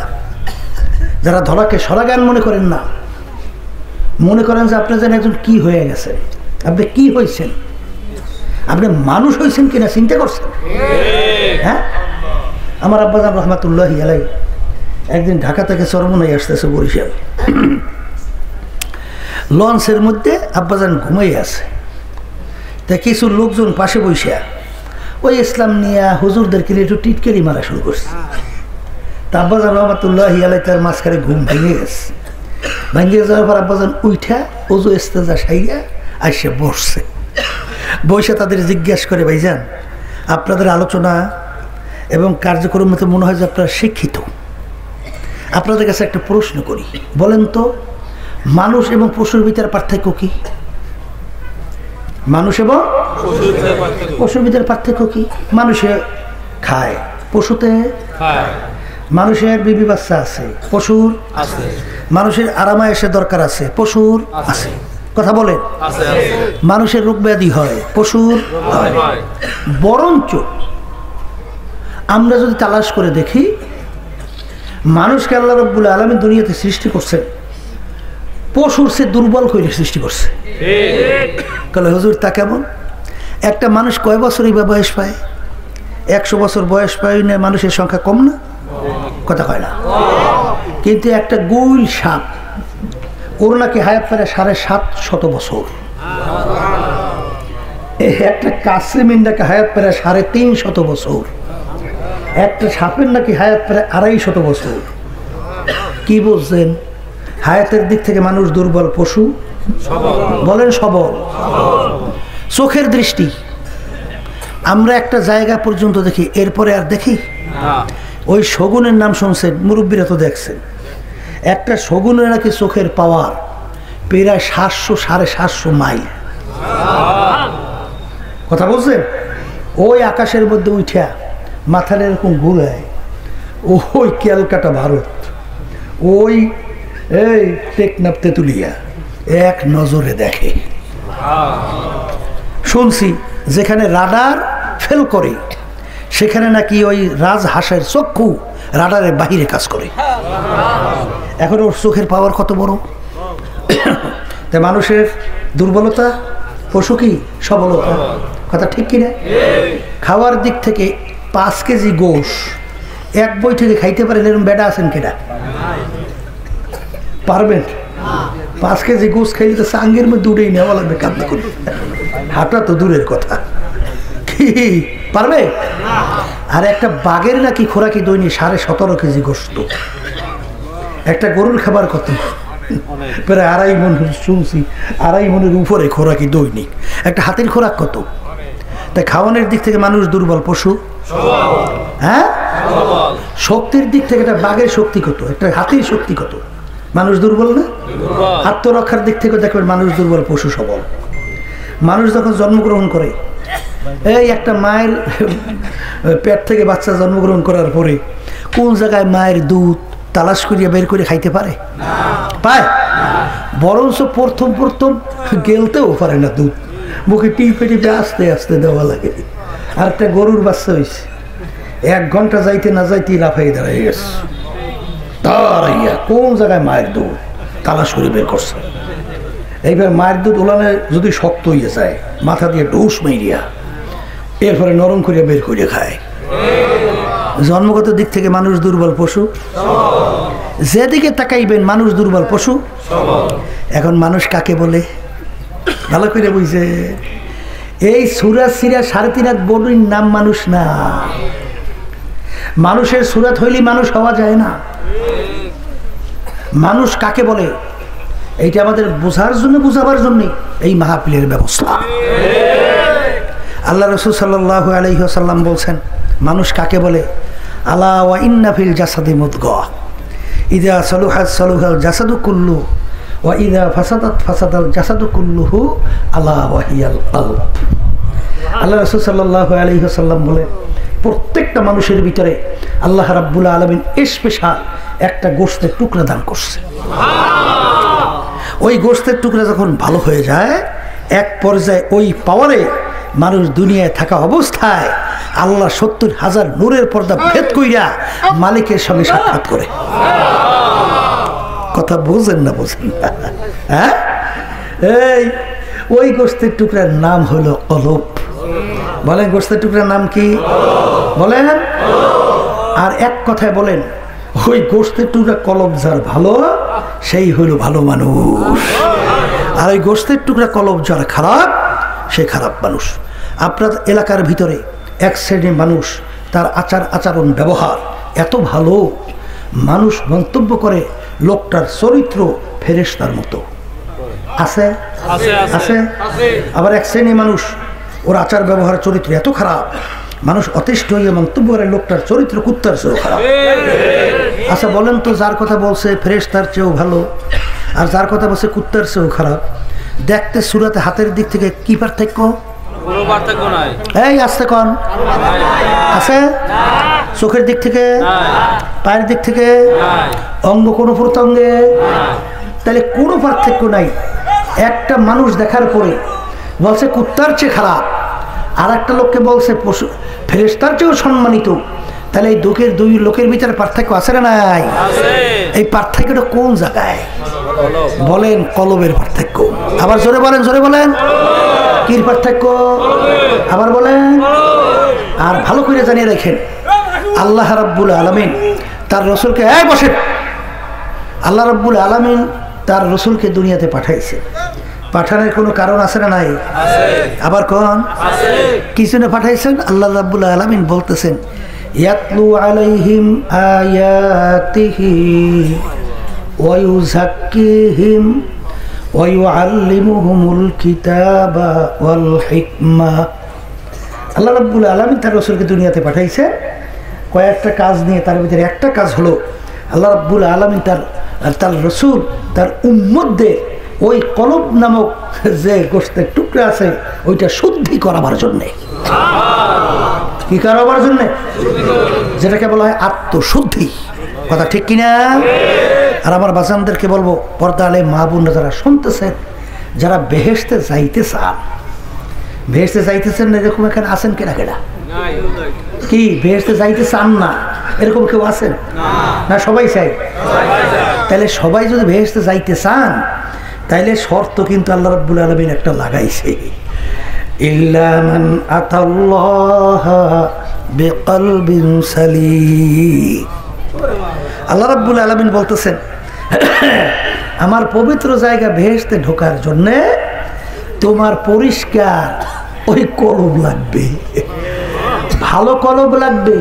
যারা ধরাকে সরাগান মনে করেন না, মনে করেন যে আপনি যেন একজন কি হয়ে গেছেন, আপনি কি হয়েছেন, আপনি মানুষ হয়েছেন কিনা চিন্তা করছেন? হ্যাঁ, আমার আব্বাজান রহমাতুল্লাহি আলাইহি একদিন ঢাকা থেকে চরমনাই আসতেছে বরিশাল, লঞ্চের মধ্যে আব্বাজান ঘুমাই আছে। তা কিছু লোকজন পাশে বসে ওই ইসলাম নিয়ে হুজুরদেরকে একটু টিটকারি মারা শুরু করছে। তা আব্বাজান রহমাতুল্লাহি আলাইহি তার মাঝখানে ঘুম ভেঙে গেছে। ভেঙে যাওয়ার পর আব্বাজান উঠা ওজু ইস্তেজা সাইয়া আইসে বসছে। বৈশা তাদের জিজ্ঞাসা করে, ভাইজান আপনাদের আলোচনা এবং কার্যক্রম মতো মনে হয় যে আপনারা শিক্ষিত, আপনাদের কাছে একটা প্রশ্ন করি, বলেন তো মানুষ এবং পশুর ভিতরে পার্থক্য কি? মানুষ এবং পশুর ভিতরে পার্থক্য কি? মানুষে খায়, পশুতে খায়। মানুষের বিবি বাচ্চা আছে, পশুর আছে। মানুষের আরামায়েশে দরকার আছে, পশুর আছে। কথা বলেন, মানুষের রোগ ব্যাধি হয়, পশুর হয়। বরঞ্চ আমরা যদি তালাশ করে দেখি, মানুষকে আল্লাহ রাব্বুল আলামিন দুনিয়াতে সৃষ্টি করছেন পশুর সে দুর্বল করে সৃষ্টি করছে। তাহলে হুজুর তা কেমন? একটা মানুষ কয় বছরই বা বয়স পায়? 100 বছর বয়স পায় না, মানুষের সংখ্যা কম না? কথা কয় না। কিন্তু একটা গুইল সাপ, ওর নাকি হায়াত পায় 750 বছর। একটা কাসিমিন্ডাকে হায়াত পায় 350 বছর। একটা সাপের নাকি হায়াত প্রায় 250 বছর। কি বলছেন? হায়াতের দিক থেকে মানুষ দুর্বল, পশু বলেন সবল। চোখের দৃষ্টি আমরা একটা জায়গা পর্যন্ত দেখি, এরপরে আর দেখি? ওই শগুনের নাম শুনছেন, মুরব্বীরা তো দেখছেন। একটা শগুনের নাকি চোখের পাওয়ার প্রায় 700-750 মাইল। কথা বলছেন? ওই আকাশের মধ্যে উঠা মাথার এরকম ঘুরায়, ওই ক্যালকাটা ভারত, ওই এই টেকনাফ তেতুলিয়া এক নজরে দেখে। শুনছি যেখানে রাডার ফেল করে সেখানে নাকি ওই রাজহাঁসের চক্ষু রাডারের বাহিরে কাজ করে। এখন ওর চোখের পাওয়ার কত বড়! তাই মানুষের দুর্বলতা, পশু কি সবলতা। কথা ঠিক কিনা? খাওয়ার দিক থেকে 5 কেজি গোশ এক বই থেকে খাইতে পারেন এরকম বেডা আছেন কিনা? পারবেন? 5 কেজি গোশ খাইলে তো সাঙ্গের মধ্যে উঠেই নেওয়া লাগবে কাঁদতে করে, হাঁটা তো দূরের কথা। কি পারবে? আর একটা বাঘের নাকি খোরাকি দৈনিক 17.5 কেজি গোশত। একটা গরুর খাবার কত? প্রায় 2.5 মণ। শুনছি 2.5 মণের উপরে খোরাকি দৈনিক। একটা হাতির খোরাক কত? তাই খাওয়ানোর দিক থেকে মানুষ দুর্বল, পশু হ্যাঁ। শক্তির দিক থেকে একটা বাঘের শক্তি কত, একটা হাতির শক্তি কত? মানুষ দুর্বল না? আত্মরক্ষার দিক থেকে দেখবেন মানুষ দুর্বল, পশু সবল। মানুষ যখন জন্মগ্রহণ করে, এই একটা মায়ের পেট থেকে বাচ্চা জন্মগ্রহণ করার পরে কোন জায়গায় মায়ের দুধ তালাশ করিয়া বের করে খাইতে পারে? পায়? বরঞ্চ প্রথম গেলতেও পারে না দুধ, মুখে টিপে টিপে আস্তে আস্তে দেওয়া লাগে। আর একটা গরুর বাচ্চা হয়েছে, 1 ঘন্টা যাইতে না যাইতেই লাফাই দাঁড়াই গেছে, দাঁড়াইয়া কোন জায়গায় মায়ের দুধ তালাশ করে বের করছে। এইবার মায়ের দুধ ওলানে যদি শক্ত হয়ে যায়, মাথা দিয়ে ডোস মাইরিয়া এরপরে নরম করিয়া বের করে খায়। জন্মগত দিক থেকে মানুষ দুর্বল, পশু যেদিকে তাকাইবেন মানুষ দুর্বল, পশু। এখন মানুষ কাকে বলে ভালো করে বুঝছে? এই সুরাত সিরা 3.5 হাত বড়ির নাম মানুষ না। মানুষের সুরাত হইলেই মানুষ হওয়া যায় না। মানুষ কাকে বলে এইটা আমাদের বোঝার জন্য, বুঝাবার জন্য এই মাহফিলের ব্যবস্থা। আল্লাহ রাসূল সাল্লাল্লাহু আলাইহি ওয়াসাল্লাম বলছেন, মানুষ কাকে বলে? আলা ওয়া ইন্না ফিল জাসাদি মুদগাহ ইযা সালুহাত সালুহাল জাসাদু কুল্লু ওয়া ইযা ফাসাদাত ফাসাদাল জাসাদু কুল্লুহু আলা ওয়া হিয়াল কলব। আল্লাহ রাসূল সাল্লাল্লাহু আলাইহি ওয়াসাল্লাম বলে, প্রত্যেকটা মানুষের ভিতরে আল্লাহ রাব্বুল আলামিন স্পেশাল একটা গোশতের টুকরা দান করছে। ওই গোশতের টুকরা যখন ভালো হয়ে যায়, এক পর্যায়ে ওই পাওয়ারে মানুষ দুনিয়ায় থাকা অবস্থায় আল্লাহ 70,000 নূরের পর্দা ভেদ কইরা মালিকের সঙ্গে সাক্ষাৎ করে। কথা বোঝেন না? বোঝেন না? হ্যাঁ, এই ওই গোশতের টুকরার নাম হলো কলব। বলেন গোশতের টুকরার নাম কি? বলেন। আর এক কথায় বলেন, ওই গোশতের টুকরা কলব যার ভালো, সেই হইল ভালো মানুষ। আর ওই গোশতের টুকরা কলব যার খারাপ, সে খারাপ মানুষ। আপনার এলাকার ভিতরে এক শ্রেণীর মানুষ, তার আচার আচরণ ব্যবহার এত ভালো, মানুষ মন্তব্য করে লোকটার চরিত্র ফেরেশতার মতো। আছে? আবার এক শ্রেণীর মানুষ ওর আচার ব্যবহার চরিত্র এত খারাপ, মানুষ অতিষ্ঠ হয়ে মন্তব্য করে লোকটার চরিত্র কুত্তার চেয়েও খারাপ। আচ্ছা বলেন তো, যার কথা বলছে ফেরেশতার চেয়েও ভালো আর যার কথা বলছে কুত্তার চেয়েও খারাপ, দেখতে সুরাতে হাতের দিক থেকে কি পার্থক্য? কোনো পার্থক্য নাই। এই আসতে কন আছে? চোখের দিক থেকে, পায়ের দিক থেকে, অঙ্গ কোনো প্রত্যঙ্গে, তাহলে কোনো পার্থক্য নাই। একটা মানুষ দেখার পরে বলছে কুত্তার চেয়ে খারাপ, আর একটা লোককে বলছে পশু ফেরেশতার চেয়েও সম্মানিত, তাহলে এই দুই লোকের ভিতরে পার্থক্য আছে না নাই? এই পার্থক্যটা কোন জায়গায়? বলেন কলবের পার্থক্য। আবার জোরে বলেন, জোরে বলেন, কির পার্থক্য? আবার বলেন। আর ভালো করে জানিয়ে রাখেন, আল্লাহ রাব্বুল আলামিন তার রসুলকে, এই বসেন, আল্লাহ রাব্বুল আলামিন তার রসুলকে দুনিয়াতে পাঠাইছে। পাঠানোর কোনো কারণ আছে না নাই? আবার কোন কি জন্য পাঠাইছেন? আল্লাহ রাব্বুল আলামিন বলতেছেন, ইয়াতলু আলাইহিম আয়াতিহি ওয়া ইউযাক্কিহিম ওয়া ইউআল্লিমুহুমুল কিতাবা ওয়াল হিকমা। আল্লাহ রাব্বুল আলামিন তার রসুলকে দুনিয়াতে পাঠাইছে কয়েকটা কাজ নিয়ে, তার ভিতরে একটা কাজ হলো আল্লাহ রাব্বুল আলামিন তার রসুল তার উম্মতদের ওই কলব নামক যে গোশতের টুকরা আছে ওইটা শুদ্ধি করাবার জন্যে। কি করাবার জন্যে? যেটাকে বলা হয় আত্মশুদ্ধি। কথা ঠিক কিনা? আর আমার বাজানদেরকে বলবো, পর্দা আলে মা বোনরা যারা শুনতেছেন, যারা বেহেশতে যাইতে চান, বেহেশতে যাইতেছেন না এরকম এখানে আছেন কেনা কেনা? কি বেহেশতে যাইতে চান না এরকম কেউ আছেন না? সবাই চাই। তাহলে সবাই যদি বেহেশতে যাইতে চান, তাইলে শর্ত কিন্তু আল্লাহ রাব্বুল আলামিন একটা লাগাইছে, ইল্লা মান আতাল্লাহ বিকলবিন সালিম। আল্লাহ রাব্বুল আলামিন বলতেছেন, আমার পবিত্র জায়গা বেহেশতে ঢোকার জন্য তোমার পরিষ্কার ওই কলব লাগবে, ভালো কলব লাগবে।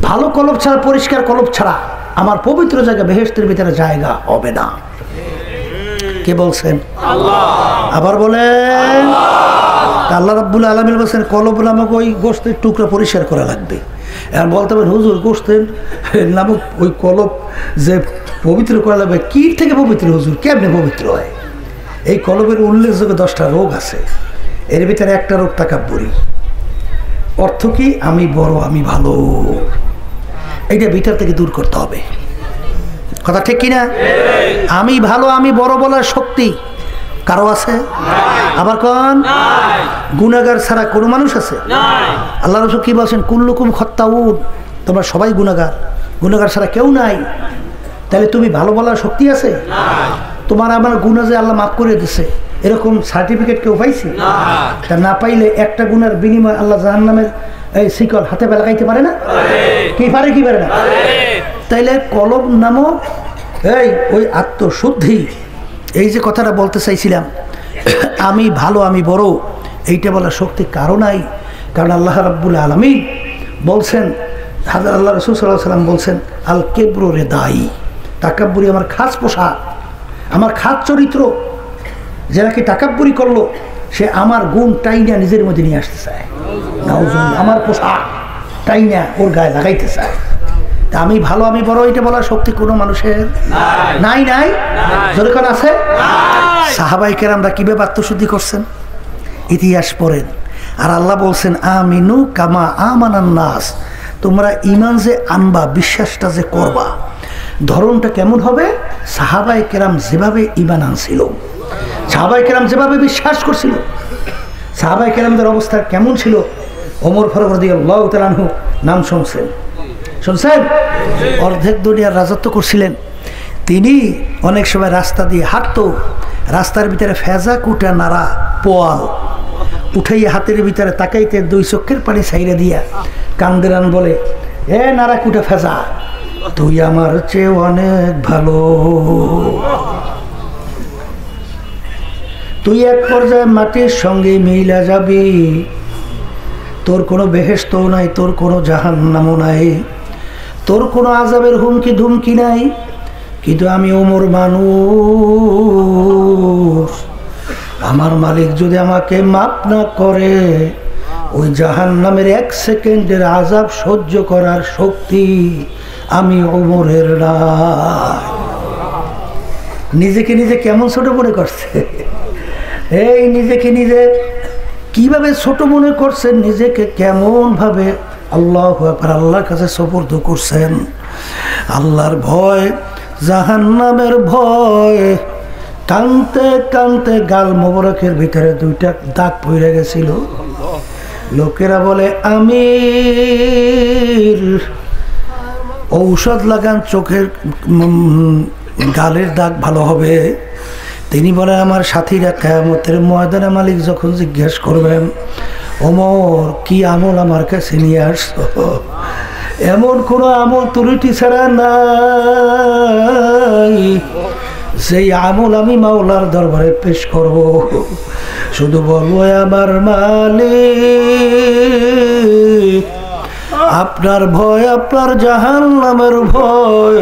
ভালো কলব ছাড়া, পরিষ্কার কলব ছাড়া আমার পবিত্র জায়গা বেহেশতের ভিতরে জায়গা হবে না। কে বলছেন? আল্লাহ। আবার বলেন, আল্লাহ রাব্বুল আলামিন বলছেন কলব নামক ওই গোশতের টুকরা পরিষ্কার করা লাগবে। আর বলতে পারেন হুজুর গোশতের নামক ওই কলব যে পবিত্র করা লাগবে, কি থেকে পবিত্র হুজুর, কেমনে পবিত্র হয়? এই কলবের উল্লেখযোগ্য 10টা রোগ আছে, এর ভিতরে একটা রোগ তাকাব্বুরি। অর্থ কি? আমি বড়, আমি ভালো। এইটা ভিতর থেকে দূর করতে হবে। কথা ঠিক কিনা? আমি ভালো, আমি বড় বলার শক্তি কারো আছে? আবার কোন গুনাহগার ছাড়া কোনো মানুষ আছে? আল্লাহ রাসূল কি বলছেন? কুল্লুকুম খাত্তাউন, তোমরা সবাই গুনাহগার, গুনাহগার ছাড়া কেউ নাই। তাহলে তুমি ভালো বলার শক্তি আছে? তোমার আমার গুনাহ যে আল্লাহ মাফ করে দিছে এরকম সার্টিফিকেট কেউ পাইছে? তা না পাইলে একটা গুনার বিনিময়ে আল্লাহ জাহান্নামের এই শিকল হাতে লাগাইতে পারে না? কি পারে, কি পারে না? তাইলে কলব নামক এই ওই আত্মশুদ্ধি, এই যে কথাটা বলতে চাইছিলাম, আমি ভালো, আমি বড়, এইটা বলার শক্তি কারো নাই। কারণ আল্লাহ রাব্বুল আলামিন বলছেন, হাজরত আল্লাহ রাসূল সাল্লাল্লাহু আলাইহি ওয়াসাল্লাম বলছেন, আল কিবরু রিদাই, তাকাব্বুরি আমার খাস পোশাক, আমার খাস চরিত্র। যারা কি তাকাব্বুরি করলো সে আমার গুণ টাইনা নিজের মধ্যে নিয়ে আসতে চায়, আমার পোশাক টাইনা ওর গায়ে লাগাইতে চায়। তা আমি ভালো, আমি বড়, এটা বলার শক্তি কোনো মানুষের নাই। নাই যখন আছে, সাহাবায়ে কেরামরা কিভাবে আত্মশুদ্ধি করছেন ইতিহাস পড়েন। আর আল্লাহ বলছেন, আমিনু কামা আমানান নাস, তোমরা ঈমান যে আনবা, বিশ্বাসটা যে করবা, ধরনটা কেমন হবে? সাহাবায়ে কেরাম যেভাবে ঈমান আনছিল, সাহাবায়ে কেরাম যেভাবে বিশ্বাস করছিল, সাহাবায়ে কেরামদের অবস্থা কেমন ছিল? ওমর ফারুক রাদিয়াল্লাহু তাআলা আনহু নাম শুনছেন? শুনছেন? অর্ধেক দুনিয়ার রাজত্ব করছিলেন তিনি। অনেক সময় রাস্তা দিয়ে হাঁটতো, রাস্তার ভিতরে ফেজা কুটা নাড়া পোয়াল উঠাইয়া হাতের ভিতরে তাকাইতে 2 চোখের পানি ছাইড়া দিয়া কান্দেরান বলে, এ নাড়া কুটা ফেজা, তুই আমার চেয়ে অনেক ভালো, তুই এক পর্যায়ে মাটির সঙ্গে মিলা যাবি, তোর কোনো বেহেশতও নাই, তোর কোনো জাহান্নামও নাই, তোর কোনো আযাবের হুমকি ধুমকি নাই। কিন্তু আমি ওমর মানুষ, আমার মালিক যদি আমাকে মাফ না করে, ওই জাহান্নামের 1 সেকেন্ডের আযাব সহ্য করার শক্তি আমি ওমরের না। নিজেকে নিজে কেমন ছোট মনে করছে, এই নিজেকে নিজে কিভাবে ছোট মনে করছেন, নিজেকে কেমন ভাবে আল্লাহু আকবার আল্লাহর কাছে সুপর্দ করছেন। আল্লাহর ভয়, জাহান্নামের ভয়, কানতে কানতে গাল মোবারকের ভিতরে 2টা দাগ পড়ে গেছিল। লোকেরা বলে আমির ঔষধ লাগান, চোখের গালের দাগ ভালো হবে। তিনি বলে আমার সাথীরা কিয়ামতের ময়দানে মালিক যখন জিজ্ঞেস করবেন, ওমর কি আমল আমার কাছে নিয়ে আসছো? এমন কোনো আমল ত্রুটি ছাড়া নাই, সেই আমল আমি মাওলার দরবারে পেশ করব। শুধু বলবো আমার মালিক, আপনার ভয়, আপনার জাহান্নামের ভয়,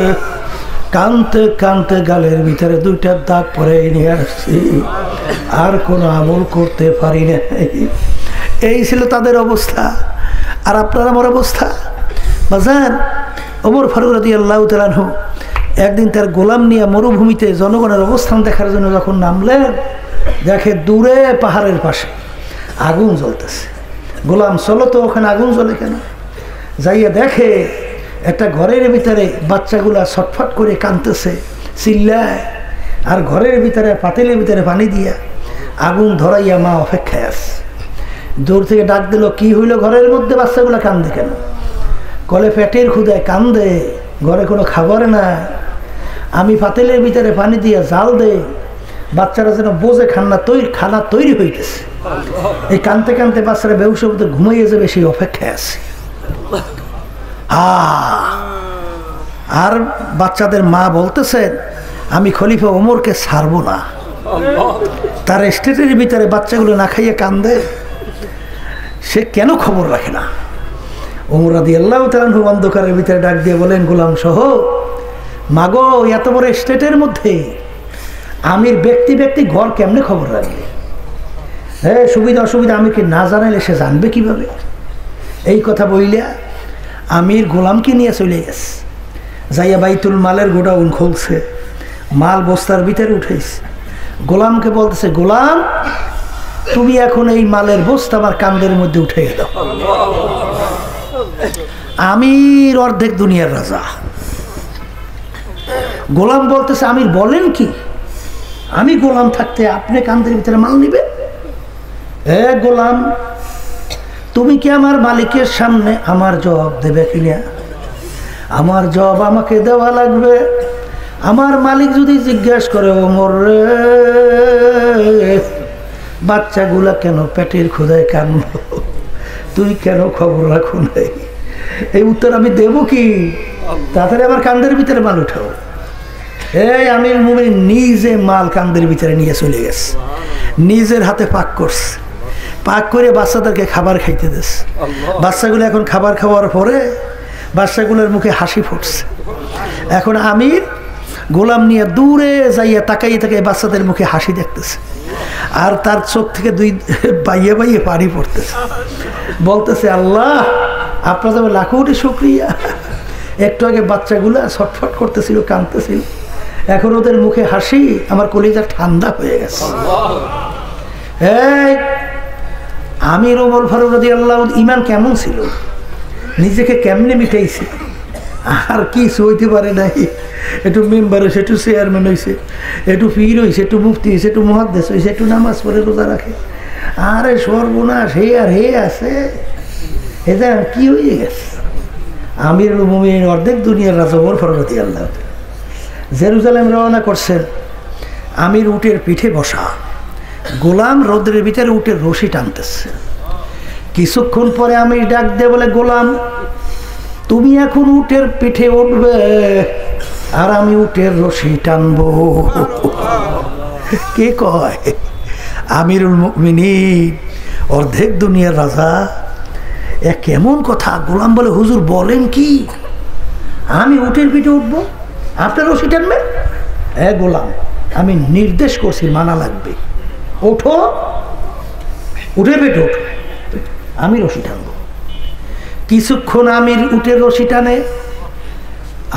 কানতে কানতে গালের ভিতরে 2টা দাগ পরে নিয়ে আসছি, আর কোনো আমল করতে পারি না। এই ছিল তাদের অবস্থা। আর আপনার আমার অবস্থা বাজান। ওমর ফারুক রাদিয়াল্লাহু তাআলা আনহু একদিন তার গোলাম নিয়ে মরুভূমিতে জনগণের অবস্থান দেখার জন্য যখন নামলেন, দেখে দূরে পাহাড়ের পাশে আগুন জ্বলতেছে। গোলাম, চলো তো, ওখানে আগুন জ্বলে কেন? যাইয়া দেখে একটা ঘরের ভিতরে বাচ্চাগুলা ছটফট করে কাঁদতেছে, চিল্লায়, আর ঘরের ভিতরে পাতিলের ভিতরে পানি দিয়া আগুন ধরাইয়া মা অপেক্ষায় আছে। দূর থেকে ডাক দিল, কি হইল ঘরের মধ্যে, বাচ্চাগুলা কান্দে কেন? কলে পেটের ক্ষুধায় কান্দে, ঘরে কোনো খাবার নাই, আমি পাতিলের ভিতরে পানি দিয়া জাল দে, বাচ্চারা যেন বোঝে খানা তৈরি হইতেছে। এই কানতে কানতে বাচ্চারা বেহুশ হতে ঘুমাইয়ে যাবে, সেই অপেক্ষায় আছে। আর বাচ্চাদের মা বলতেছেন, আমি খলিফা ওমরকে ছাড়বো না। তার স্টেটের ভিতরে বাচ্চাগুলো না খাইয়ে কান্দে, সে কেন খবর রাখে না? ওমর রাদিয়াল্লাহু তাআলা আনহু অন্ধকারের ভিতরে ডাক দিয়ে বলেন, গোলাম সহ, মাগো, এত বড় স্টেটের মধ্যে আমির ব্যক্তি ব্যক্তি ঘর কেমনে খবর রাখবে? হ্যাঁ, সুবিধা অসুবিধা আমি কি না জানাইলে সে জানবে কিভাবে? এই কথা বইলা আমির গোলামকে নিয়ে চলে গেছে। যাইয়া বাইতুল মালের গোডাউন খুলছে, মাল বস্তার ভিতরে উঠেছে। গোলামকে বলতেছে, গোলাম, তুমি এখন এই মালের বস্তা আমার কান্দের মধ্যে উঠে দাও। আমির অর্ধেক দুনিয়ার রাজা। গোলাম বলতেছে, আমির বলেন কি, আমি গোলাম থাকতে আপনি কান্দের ভিতরে মাল নিবে? এ গোলাম, তুমি কি আমার মালিকের সামনে আমার জবাব দেবে কিনা? আমার জবাব আমাকে দেওয়া লাগবে। আমার মালিক যদি জিজ্ঞেস করে, ওমর রে, বাচ্চাগুলা কেন পেটের ক্ষুধায় কাঁদল, তুই কেন খবর রাখো নাই? এই উত্তর আমি দেব কি? তাড়াতাড়ি আমার কান্দের ভিতরে মাল উঠাও। এই আমির মুমিন নিজে মাল কান্দের ভিতরে নিয়ে চলে গেছে, নিজের হাতে পাক করছে। পাক করে বাচ্চাদেরকে খাবার খাইতে দিস। বাচ্চাগুলো এখন খাবার খাওয়ার পরে বাচ্চাগুলোর মুখে হাসি ফুটছে। এখন আমির গোলাম নিয়ে দূরে যাইয়া তাকাইয়ে তাকাইয়ে বাচ্চাদের মুখে হাসি দেখতেছে, আর তার চোখ থেকে 2 বাইয়ে বাইয়ে পানি পড়তেছে। বলতেছে, আল্লাহ আপনার যাবে লাখো কোটি শুকরিয়া। একটু আগে বাচ্চাগুলা ছটফট করতেছিল, কাঁদতেছিল, এখন ওদের মুখে হাসি, আমার কলিজা ঠান্ডা হয়ে গেছে। এই আমির ওমর ফারুক রাদিয়াল্লাহু ঈমান কেমন ছিল, নিজেকে কেমনে মিটাইছে, আর কিছু হইতে পারে নাই। একটু মেম্বার হয়েছে, একটু চেয়ারম্যান হয়েছে, একটু পীর হয়েছে, একটু মুফতি হয়েছে, একটু মুহাদ্দিস হয়েছে, একটু নামাজ পড়ে রোজা রাখে। আরে সর্বনাশ, হে আর হে আছে, এটা কি হয়ে গেছে? আমিরুল মুমিনিন অর্ধেক দুনিয়ার রাজা ওমর ফারুক রাদিয়াল্লাহু তাআলা জেরুজালেম রওনা করছেন। আমির উটের পিঠে বসা, গোলাম রোদ্রের ভিতরে উটের রশি টানতেছে। কিছুক্ষণ পরে আমির ডাক দিয়ে বলে, গোলাম, তুমি এখন উটের পিঠে উঠবে আর আমি উটের রশি টানবো। কে কয়? আমিরুল মুমিনিন অর্ধেক দুনিয়ার রাজা। এ কেমন কথা? গোলাম বলে, হুজুর বলেন কি, আমি উটের পিঠে উঠবো, আপনার রশি টানবে? গোলাম, আমি নির্দেশ করছি, মানা লাগবে। ওঠো, উঠে পেটে ওঠো, আমি রশি টানবো। কিছুক্ষণ আমির উঠে রশি টানে,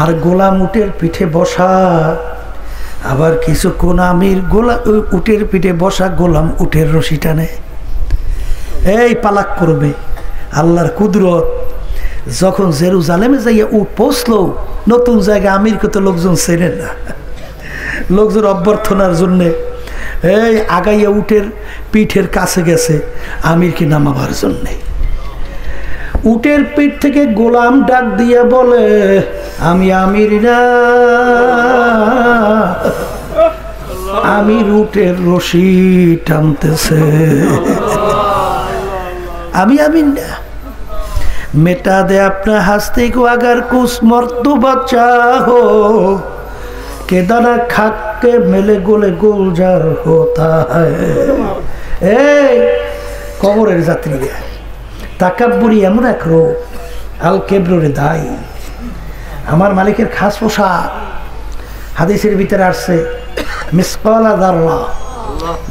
আর গোলাম উটের পিঠে বসা। আবার কিছুক্ষণ আমির উটের পিঠে বসা, গোলাম উটের রশি টানে। এই পালাক করবে। আল্লাহর কুদরত, যখন জেরুজালেমে যাইয়া উট পৌঁছলো, নতুন জায়গায় আমিরকে তো লোকজন চেনে না, লোকজন অভ্যর্থনার জন্যে এই আগাইয়া উটের পিঠের কাছে গেছে আমিরকে নামাবার জন্যে। উটের পিঠ থেকে গোলাম ডাক দিয়ে বলে, আমি আমির না, আমির উটের রশি টানতেছে, আমি আমির না। मेटा दे अपना हस्ती को अगर कुछ मर्तबा चाहो, के दाना खाक के मेले गोले गुलजार होता है। এই কবরের যাত্রীরা, তাকাব্বুরি এমন এক রোগ, আল কেবরে দায়ী। আমার মালিকের খাস পোশাক, হাদিসের ভিতরে আসছে মিসকালা যাররা,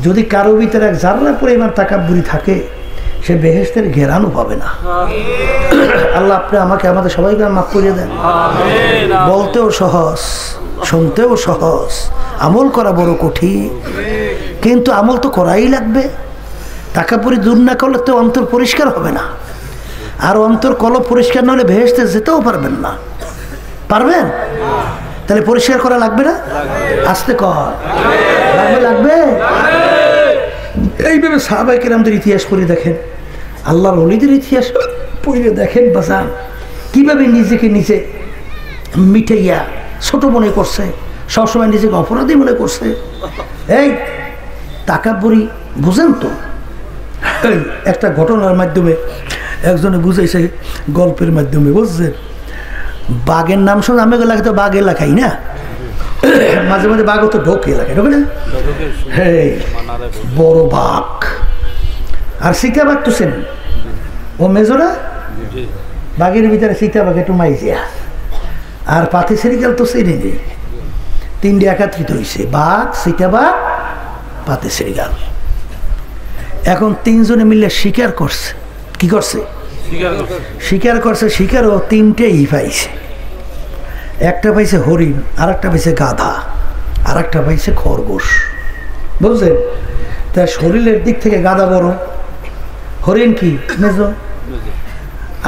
যদি কারো ভিতরে এক যাররা পরিমাণ তাকাব্বুরি থাকে, সে বেহেশতের ঘেরানো পাবে না। আল্লাহ আপনি আমাকে আমাদের সবাইকে মাফ করিয়ে দেন। বলতেও সহজ, শুনতেও সহজ, আমল করা বড় কঠিন, কিন্তু আমল তো করাই লাগবে। তাকাব্বুরি দূর না করলে তো অন্তর পরিষ্কার হবে না, আর অন্তর কলব পরিষ্কার না হলে বেহেশতে যেতেও পারবেন না। পারবেন? তাহলে পরিষ্কার করা লাগবে না? আসতে কর লাগবে, লাগবে। এইভাবে সাহাবায়ে কেরামদের ইতিহাস পড়ে দেখেন, আল্লাহর ওলিদের ইতিহাস পড়ে দেখেন বাজান, কিভাবে নিজেকে নিজে মিটাইয়া ছোট মনে করছে, সবসময় নিজেকে অপরাধী মনে করছে। এই তাকাব্বুরি বুঝেন তো? একটা ঘটনার মাধ্যমে একজনে বুঝাইছে, গল্পের মাধ্যমে, বুঝছেন? বাঘের নাম শুনে আমি এলাকায় তো বাঘ এলাকাই না, মাঝে মাঝে বাঘও তো ঢোক এলাকায়, ঢোকে না? হ্যাঁ, বড় বাঘ আর সীতা বাঘ তো চেন, ও মেজোরা বাঘের ভিতরে সীতা বাঘ একটু মাইজিয়া, আর পাতি সিরিকাল তো চেনে নেই। তিনটে একাত্রিত হয়েছে, বাঘ, সীতা বাঘ, পাতি সিরিকাল। এখন তিনজনে মিলে শিকার করছে। কি করছে? শিকার করছে। শিকারও তিনটেই পাইছে। একটা পাইছে হরিণ, আর একটা পাইছে গাধা, আর একটা পাইছে খরগোশ। বুঝলেন? তার শরীরের দিক থেকে গাধা বড়, হরিণ কি মেজো,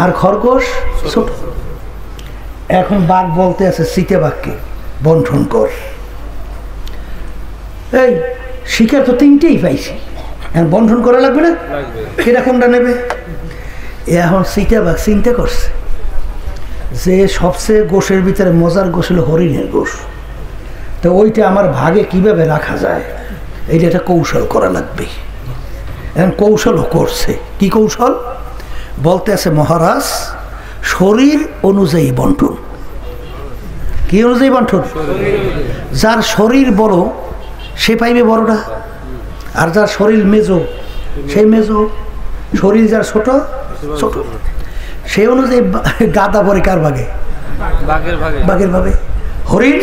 আর খরগোশ ছোট। এখন বাঘ বলতে আছে সীতা বাঘকে, বন্টন কর। এই শিকার তো তিনটেই পাইছে, এখন বন্টন করা লাগবে না? কেটা কোনটা নেবে? এখন সীতা বাঘ চিন্তা করছে যে সবচেয়ে গোশের ভিতরে মজার গোশ হলো হরিণের গোশ, তো ওইটা আমার ভাগে কিভাবে রাখা যায়, এইটা একটা কৌশল করা লাগবে। এখন কৌশলও করছে। কি কৌশল? বলতে আছে মহারাজ, শরীর অনুযায়ী বন্টন। কি অনুযায়ী বন্টন? যার শরীর বড় সে পাইবে বড়টা, আর যার শরীর মেজো সেই মেজো, শরীর যার ছোট ছোট। সেই অনুযায়ী গাদা পরে কার ভাগে? বাঘের ভাগে। হরিণ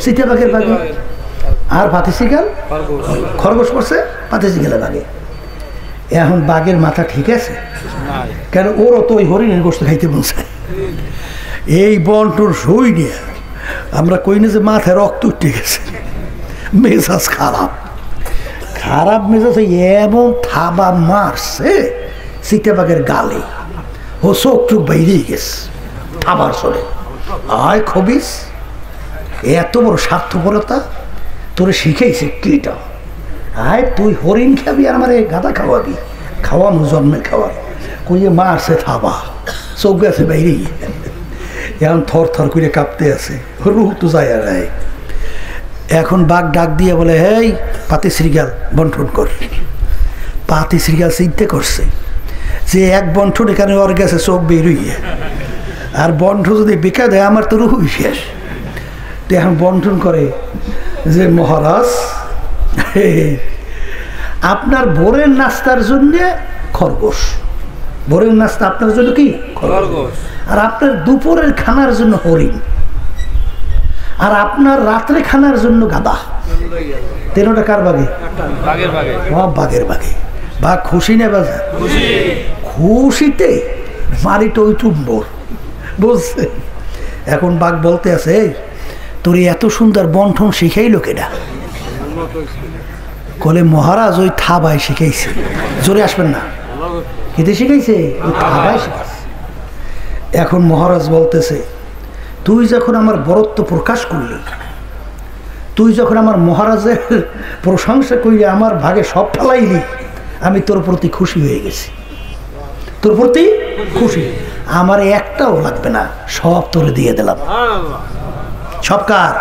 সীতা বাঘের ভাগে, আর পাতি শিকাল খরগোশ করছে পাতি শিকালের ভাগে। এখন বাঘের মাথা ঠিক আছে, কেন ওরও তো ওই হরিণের গোস্ত খাইতে বলছে। এই বন্টুর সই নিয়ে আমরা কই না যে মাথায় রক্ত উঠে গেছে, মেজাজ খারাপ, খারাপ মেজাজ। এমন থাবা মারছে সীতা বাঘের গালে, ও চোখ চোখ বাইরেই গেছে আবার চলে। আয় খবিস, এত বড় স্বার্থপরতা তোরে শিখাইছে কিটা? আয় তুই হরিণ খাবি আর আমার গাদা খাওয়াবি, খাওয়ানো জন্মের খাওয়া। কইয়ে মারছে থাবা, চোখ গেছে বাইরেই, এখন থর থর করে কাঁপতে আছে, রুহ তো যায় আর। এখন বাঘ ডাক দিয়ে বলে, হেই পাতি শ্রীগাল বন্টন কর। পাতি শ্রীগাল চিন্তা করছে যে এক বন্টন এখানে ওর গেছে চোখ বেরোইয়ে, আর বন্ঠ যদি বেকা দেয় আমার তো রুহই শেষ। তো এখন বন্টন করে যে মহারাজ, আপনার ভোরের নাস্তার জন্যে খরগোশ, ভোরের নাস্তা আপনার জন্য কি খরগোশ, আর আপনার দুপুরের খানার জন্য হরিণ, আর আপনার রাত্রে খানার জন্য গাদা। তেরোটা কার বাগে? বাগের বাগে। বাঘের বাগে। বাঘ খুশি না বাজার? খুশিতে মারিটা ওই চুম্বর বুঝছে। এখন বাঘ বলতে আছে, এই তোর এত সুন্দর বন্ঠন শিখাইলো কেডা? কলে মহারাজ ওই থাবায় শিখাইছে। জোরে আসবেন না, খেতে শিখাইছে, ওই থাবায় শিখাইছে। এখন মহারাজ বলতেছে, তুই যখন আমার বরত্ব প্রকাশ করলি, তুই যখন আমার মহারাজের প্রশংসা করলি, আমার ভাগে সব ফেলাইলি, আমি তোর প্রতি খুশি হয়ে গেছি। তোর প্রতি খুশি, আমার একটাও লাগবে না, সব তোরে দিয়ে দিলাম। সব কার?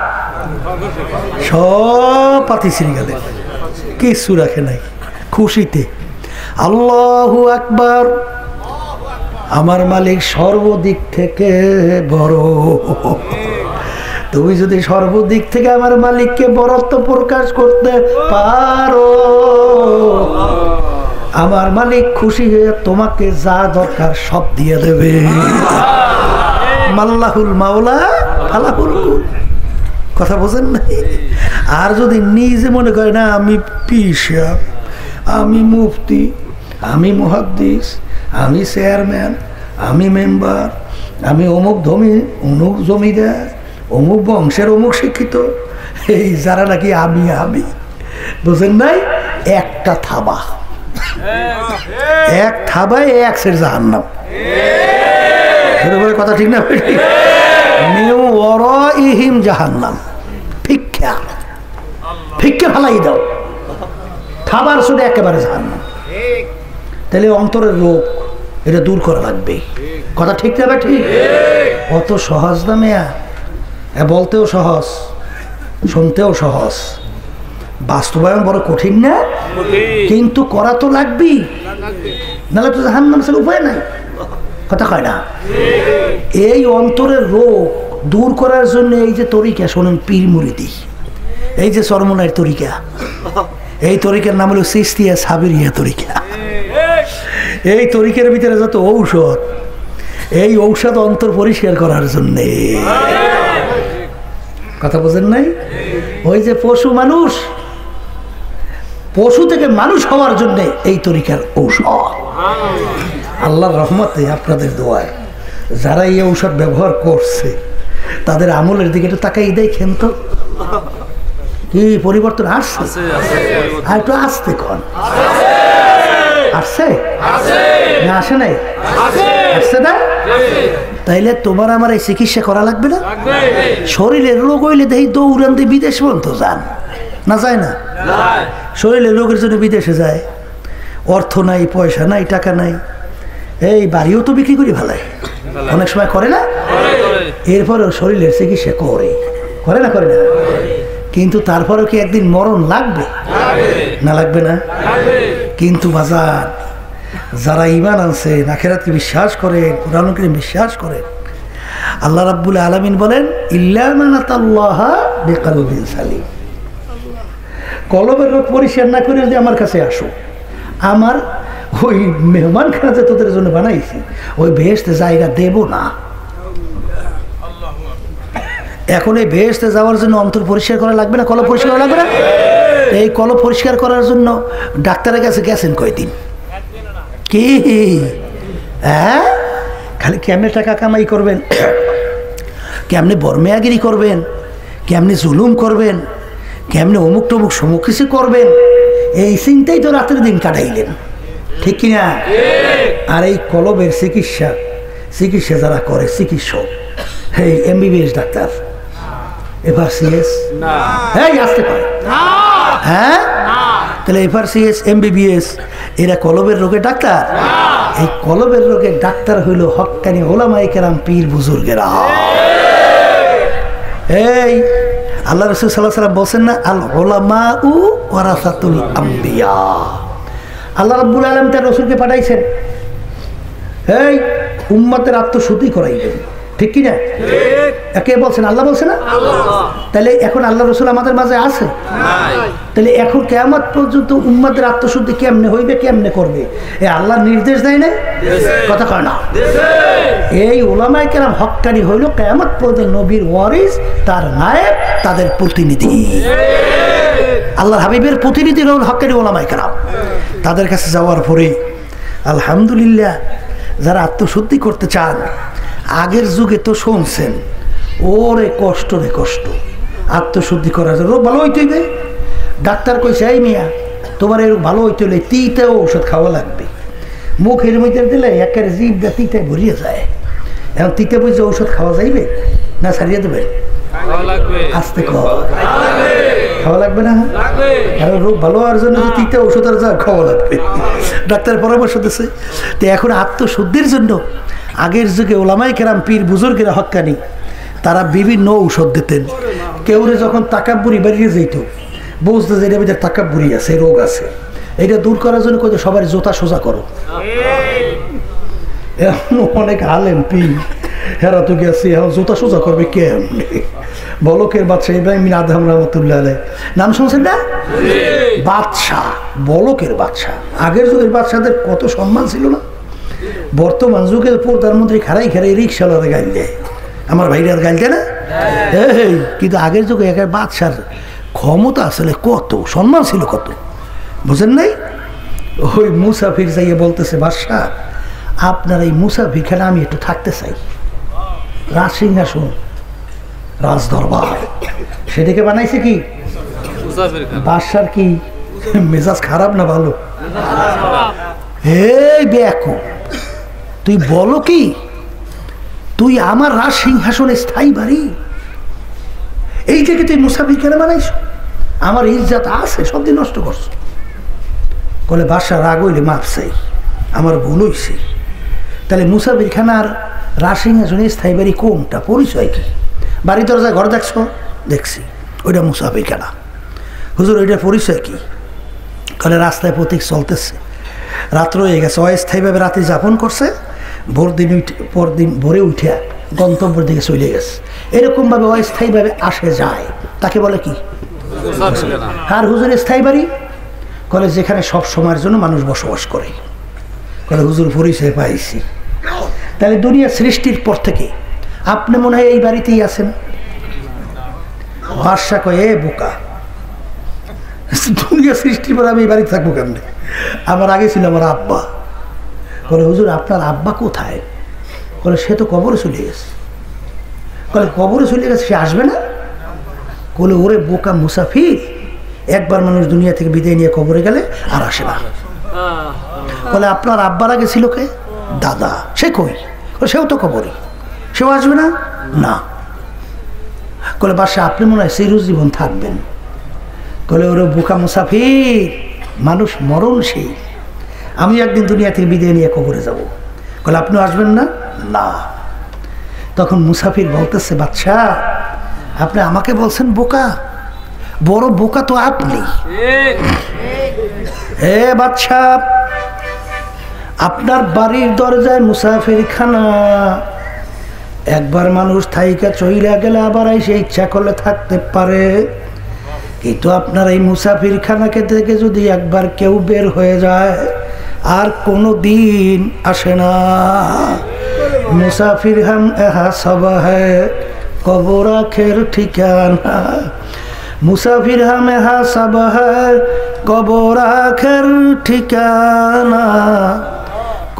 সব পাতি শ্রীগালের, কিছু রাখে নাই, খুশিতে। আল্লাহু আকবার। আমার মালিক সর্বদিক থেকে বড়। তুমি যদি সর্বদিক থেকে আমার মালিককে বরত্ব প্রকাশ করতে পারো, আমার মালিক খুশি হয়ে তোমাকে যা দরকার সব দিয়ে দেবে। মাল্লাহুল মাওলা আলাহুল কুল। কথা বোঝেন না? আর যদি নিজে মনে করে না আমি পীর সাহেব, আমি মুফতি, আমি মুহাদ্দিস, আমি চেয়ারম্যান, আমি মেম্বার, আমি অমুক অমুক জমিদার, অমুক বংশের অমুক শিক্ষিত, এই যারা নাকি আমি বুঝেন নাই, একটা থাবা, এক থাবায় এক সের জাহান্নাম। কথা ঠিক না? জাহান্নাম। ভিক্ষা ভিক্ষা ফালাই দাও, খাবার শুধু একেবারে জাহান্নাম। তাহলে অন্তরের রোগ এটা দূর করা লাগবে। কথা ঠিক না? ঠিক। অত সহজ না মেয়া, বলতেও সহজ, শুনতেও সহজ, বাস্তবায়ন বড় কঠিন না? কিন্তু করা তো লাগবেই, নাহলে তো জাহান্নাম ছিল, উপায় নাই। কথা কয় না? এই অন্তরের রোগ দূর করার জন্য এই যে তরিকা, শোনেন, পীর মুরিদি, এই যে চরমনার তরিকা, এই তরিকার নাম হলো চিশতিয়া সাবিরিয়া তরিকা। এই তরিকার ভিতরে যত ঔষধ, এই ঔষধ অন্তর পরিষ্কার করার জন্যে। কথা বোঝেন নাই? ওই যে পশু মানুষ, পশু থেকে মানুষ হওয়ার জন্য এই তরিকার ঔষধ। আল্লাহর রহমতে, আপনাদের দোয়ায় যারা এই ঔষধ ব্যবহার করছে তাদের আমলের দিকে একটু তাকাই দেখেন তো, কি পরিবর্তন আসছে? আর একটু আসতে কন, আসছে না আসে নাই? আসছে না? তাইলে তোমার আমার এই চিকিৎসা করা লাগবে না? শরীরের রোগ হইলে দেখি দৌড়ান দিয়ে বিদেশ পর্যন্ত যান, না যায় না? শরীরের রোগের জন্য বিদেশে যায়, অর্থ নাই, পয়সা নাই, টাকা নাই, এই বাড়িও তো বিক্রি করি ফেলায়, অনেক সময় করে না? এরপরেও শরীরের চিকিৎসা করে না? করে না? কিন্তু তারপরেও কি একদিন মরণ লাগবে না? লাগবে না? কিন্তু বাজার যারা ঈমান আনছে, আখিরাতকে বিশ্বাস করে, কুরআন কারীম বিশ্বাস করে, আল্লাহ রাব্বুল আলামিন বলেন, ইল্লা মান আতাল্লাহা বিকলবিন সালিম। কলবের রোগ পরিষ্কার না করে যদি আমার কাছে আসো, আমার ওই মেহমানখানা যে তোদের জন্য বানাইছি, ওই বেহেশতে জায়গা দেব না। এখন এই বেহেশতে যাওয়ার জন্য অন্তর পরিষ্কার করা লাগবে না? কলব পরিষ্কার করা লাগবে না? এই কলব পরিষ্কার করার জন্য ডাক্তারের কাছে গেছেন কয়দিন? কি হ্যাঁ, খালি কেমনে টাকা কামাই করবেন, কেমনে বর্মেয়াগিরি করবেন, কেমনে জুলুম করবেন, কেমনে অমুক টমুক সমুক কিছু করবেন, এই চিন্তাই তো রাতের দিন কাটাইলেন, ঠিক কিনা? আর এই কলবের চিকিৎসা যারা করে, চিকিৎসক, এই MBBS ডাক্তার, FRCS, এই আসতে পারে, হ্যাঁ? তাহলে FRCS, MBBS এরা কলবের রোগের ডাক্তার? এই কলবের রোগের ডাক্তার হইল হক্কানি ওলামায়ে কেরাম, পীর বুজুর্গেরা। এই আল্লাহ রাসূল সাল্লাল্লাহু আলাইহি ওয়াসাল্লাম বলেন না, আল উলামাউ ওয়ারাসাতুল আম্বিয়া। আল্লাহ রাব্বুল আলামিন তার রাসূলকে পাঠাইছেন, এই উম্মতের আত্মশুদ্ধি করাইবেন, ঠিক কি না? কে বলছেন? আল্লাহ বলছে না? তাহলে এখন আল্লাহ রাসূল আমাদের মাঝে আছে? তাহলে এখন কিয়ামত পর্যন্ত উম্মতের আত্মশুদ্ধি কেমনে হইবে, কেমনে করবে? এই আল্লাহর নির্দেশ দেয় না? কথা কয় না? এই উলামায়ে কেরাম হক্কানি হইল কিয়ামত পর্যন্ত নবীর ওয়ারিস, তার নায়েব, তাদের প্রতিনিধি। আল্লাহর হাবিবের প্রতিনিধি হল হক্কানি ওলামায়ে কেরাম। তাদের কাছে যাওয়ার পরে আলহামদুলিল্লাহ যারা আত্মশুদ্ধি করতে চান, আগের যুগে তো শুনছেন ওরে কষ্ট রে কষ্ট আত্মশুদ্ধি করার জন্য। রোগ ভালো হইতে হইবে, ডাক্তার কইছে এই মিয়া তোমার এর ভালো হইতে হলে তিতে ঔষধ খাওয়া লাগবে। মুখের মধ্যে দিলে একের জিভটা তিতায় ভরিয়ে যায়। এখন তিতে বুঝে ঔষধ খাওয়া যাইবে না ছাড়িয়ে দেবে? আস্তে খাওয়া লাগবে না? এখন রোগ ভালো হওয়ার জন্য তিতে ঔষধ আর যা খাওয়া লাগবে, ডাক্তার পরামর্শ দিচ্ছে। তো এখন আত্মশুদ্ধির জন্য আগের যুগে ওলামায়ে কেরাম পীর বুজুর্গেরা হক্কানি তারা বিভিন্ন ঔষধ দিতেন। কেউরে যখন তাকাব্বুরি বেরিয়ে যেত, বুঝতে যে এর ভিতরে তাকাব্বুরি আছে, রোগ আছে, এটা দূর করার জন্য কত সবার জোতা সোজা করো। এখন অনেক আলেম পীর হেরা তো গেছে, এখন জোতা সোজা করবে কেমনে? বলকের বাদশাহ ইব্রাহিম বিন আদহাম রাহমাতুল্লাহ আলাইহি নাম শুনছেন না? বাদশাহ, বলকের বাদশাহ। আগের যুগের বাদশাদের কত সম্মান ছিল না? বর্তমান যুগের প্রধানমন্ত্রী খারাই খারাই রিক্সাওয়ালারা গাইল দেয়, আমার ভাইরা গাইল দেয় না? এই কিন্তু আগের যুগে একের বাদশার ক্ষমতা আসলে কত, সম্মান ছিল কত, বুঝেন নাই? ওই মুসাফির যাইয়ে বলতেছে বাদশাহ আপনার এই মুসাফিরখানে আমি একটু থাকতে চাই, রাজসিংহাসন রাজদরবার সেটাকে বানাইছে কি বাদশার? কি মেজাজ খারাপ না ভালো? এই বেয়াকুব তুই বলো কি, তুই আমার রাজ সিংহাসনে স্থায়ী বাড়ি এই থেকে তুই মুসাফির কেন বানাইছ? আমার ইজ্জত আছে সব দিন নষ্ট করছো। বলে বাদশা রাগ হইলে মাপ চাই, আমার ভুল হইছে। তাহলে মুসাফির খানার রাজ সিংহাসনে স্থায়ী বাড়ি কোনটা, পরিচয় কি? বাড়ি দরজায় ঘর দেখছো? দেখছি, ওইটা মুসাফির খানা। হুজুর ওইটার পরিচয় কি? বলে রাস্তায় প্রতীক চলতেছে, রাত্র হয়ে গেছে, অস্থায়ীভাবে রাত্রি যাপন করছে, পরদিন ভোরে উঠে গন্তব্যের দিকে চলে গেছে। এরকমভাবে অস্থায়ীভাবে আসে যায়, তাকে বলে কি? আর হুজুর স্থায়ী বাড়ি? বলে যেখানে সব সময়ের জন্য মানুষ বসবাস করে। বলে হুজুর পরিচয় পাইছি। তাহলে দুনিয়া সৃষ্টির পর থেকে আপনি মনে হয় এই বাড়িতেই আছেন। বাদশা কয় এ বোকা, দুনিয়া সৃষ্টির পর আমি এই বাড়িতে থাকবো কেমনে? আমার আগে ছিল আমার আব্বা। বলে হুজুর আপনার আব্বা কোথায়? বলে সে তো কবরে চলে গেছে। বলে কবরে চলে গেছে, সে আসবে না? বলে ওরে বোকা মুসাফির, একবার মানুষ দুনিয়া থেকে বিদায় নিয়ে কবরে গেলে আর আসে না। বলে আপনার আব্বার আগে ছিল কে? দাদা, সে কই? সেও তো কবরে, সেও আসবে না? না। বলে বাসা আপনি মনে হয় চির জীবন থাকবেন। বলে ওরে বোকা মুসাফির, মানুষ মরণশীল, আমি একদিন দুনিয়া থেকে বিদায় নিয়ে কবরে যাব। বলে আপনি আসবেন না? না। তখন মুসাফির বলতেছে বাদশা আপনি আমাকে বলছেন বোকা? বড় বোকা তো আপনি। হে বাদশা আপনার বাড়ির দরজায় মুসাফির খানা, একবার মানুষ থাইকা চইলা গেলে আবার এসে ইচ্ছা করলে থাকতে পারে, কিন্তু আপনার এই মুসাফির খানাকে থেকে যদি একবার কেউ বের হয়ে যায় আর কোনো দিন আসে না। মুসাফির হাম এহা সব হ্যায় কবর আখের ঠিকানা, মুসাফির হাম এহা সব হ্যায় কবর আখের ঠিকানা,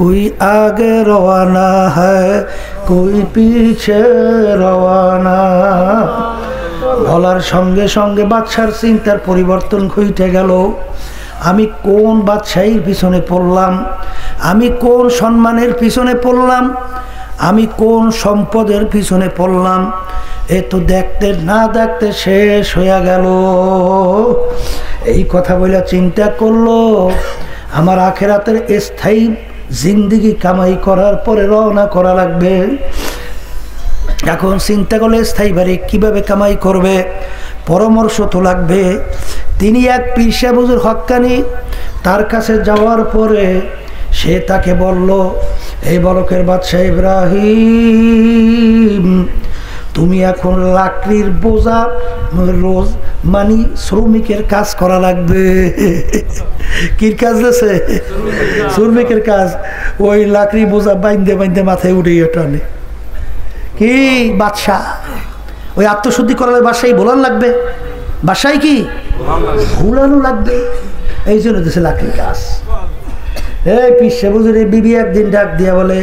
कोई आगे रवाना है कोई पीछे रवाना। বলার সঙ্গে সঙ্গে বাদশার চিন্তার পরিবর্তন ঘটে গেল। আমি কোন বাদশাহীর পিছনে পড়লাম, আমি কোন সম্মানের পিছনে পড়লাম, আমি কোন সম্পদের পিছনে পড়লাম, এ তো দেখতে না দেখতে শেষ হয়ে গেল। এই কথা বলে চিন্তা করলো আমার আখেরাতের স্থায়ী জিন্দিগি কামাই করার পরে রওনা করা লাগবে। এখন চিন্তা করলে স্থায়ী বাড়ি কীভাবে কামাই করবে, পরামর্শ তো লাগবে। তিনি এক পীর সাহেব হুজুর হক্কানি, তার কাছে যাওয়ার পরে সে তাকে বলল এই বলকের বাদশাহ ইব্রাহিম তুমি এখন লাকড়ির বোঝা রোজ মানি শ্রমিকের কাজ করা লাগবে। কির কাজ দিয়েছে? শ্রমিকের কাজ। ওই লাকড়ি বোঝা বাইন্দে বাইন্দে মাথায় উঠে টানে। কি বাদশাহ ওই আত্মশুদ্ধি করার বাসায় বলার লাগবে, বাসায় কি ঝুলানো লাগবে, এই জন্য দেশে লাকড়ি গাছ। এই পিসে বুঝুর বিবি একদিন ডাক দিয়া বলে,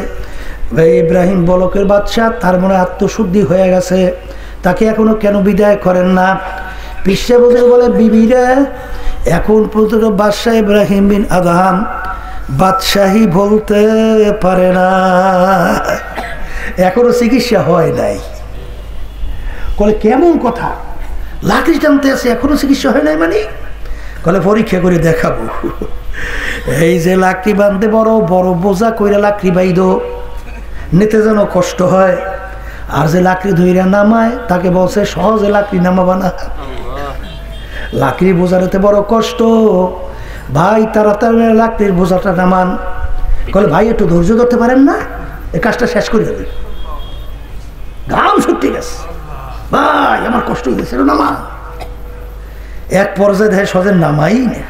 ভাই ইব্রাহিম বলকের বাদশা, তার মনে আত্মশুদ্ধি হয়ে গেছে, তাকে এখনো কেন বিদায় করেন না? পিসে বুঝুর বলে, বিবিরা এখন পর্যন্ত বাদশাহ ইব্রাহিম বিন আদহাম বাদশাহী বলতে পারে না, এখনো চিকিৎসা হয় নাই। বলে কেমন কথা, লাকড়ি টানতে আছে এখনো চিকিৎসা হয় নাই মানে? বলে পরীক্ষা করে দেখাবো। এই যে লাকড়ি বাঁধতে বড় বড় বোঝা কইরা লাকড়ি বাইদ নিতে যেন কষ্ট হয়, আর যে লাকড়ি ধইরা নামায় তাকে বলছে সহজে লাকড়ি নামাবা না, লাকড়ি বোঝাতে বড় কষ্ট, ভাই তাড়াতাড়ি লাকড়ির বোঝাটা নামান। বলে ভাই একটু ধৈর্য ধরতে পারেন না, এই কাজটা শেষ করে দেবে, ঘাম ছুটে গেছে, ভাই আমার কষ্ট হয়ে গেছে নামান। এক পর্যায়ে দেখে সহজে নামাই না,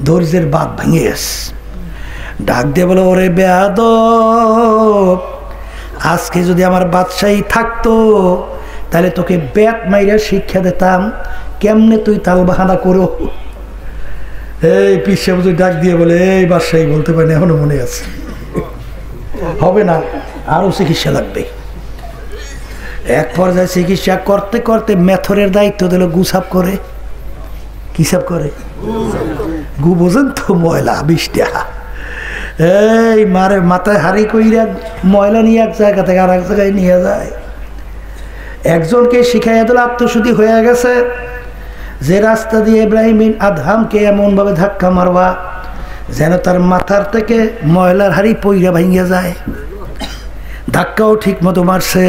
ধৈর্যের বাঁধ ভেঙে গেছে। ডাক দিয়ে বলে, ওরে বেয়াদব, আজকে যদি আমার বাদশাহী থাকতো তাহলে তোকে ব্যাট মাইরা শিক্ষা দিতাম কেমনে তুই তাল বাহানা করো। এই পিসে বুঝে ডাক দিয়ে বলে, এই বাদশাহী বলতে পারেনি, এখনো মনে আছে, হবে না, আরো চিকিৎসা লাগবে। এক পর্যায়ে চিকিৎসা করতে করতে মেথরের দায়িত্ব দিল, গুসাপ করে। কি সাপ করে? গু বোঝেন তো, ময়লা বৃষ্টিয়া, এই মারে মাথায় হাড়ি কইরা ময়লা নিয়ে এক জায়গা থেকে আর এক জায়গায় নিয়ে যায়। একজনকে শিখাইয়া দিল, আত্মশুদ্ধি হয়ে গেছে, যে রাস্তা দিয়ে ইব্রাহিম বিন আদহামকে এমনভাবে ধাক্কা মারবা যেন তার মাথার থেকে ময়লার হাড়ি পইরা ভাঙিয়া যায়। ধাক্কাও ঠিক মতো মারছে,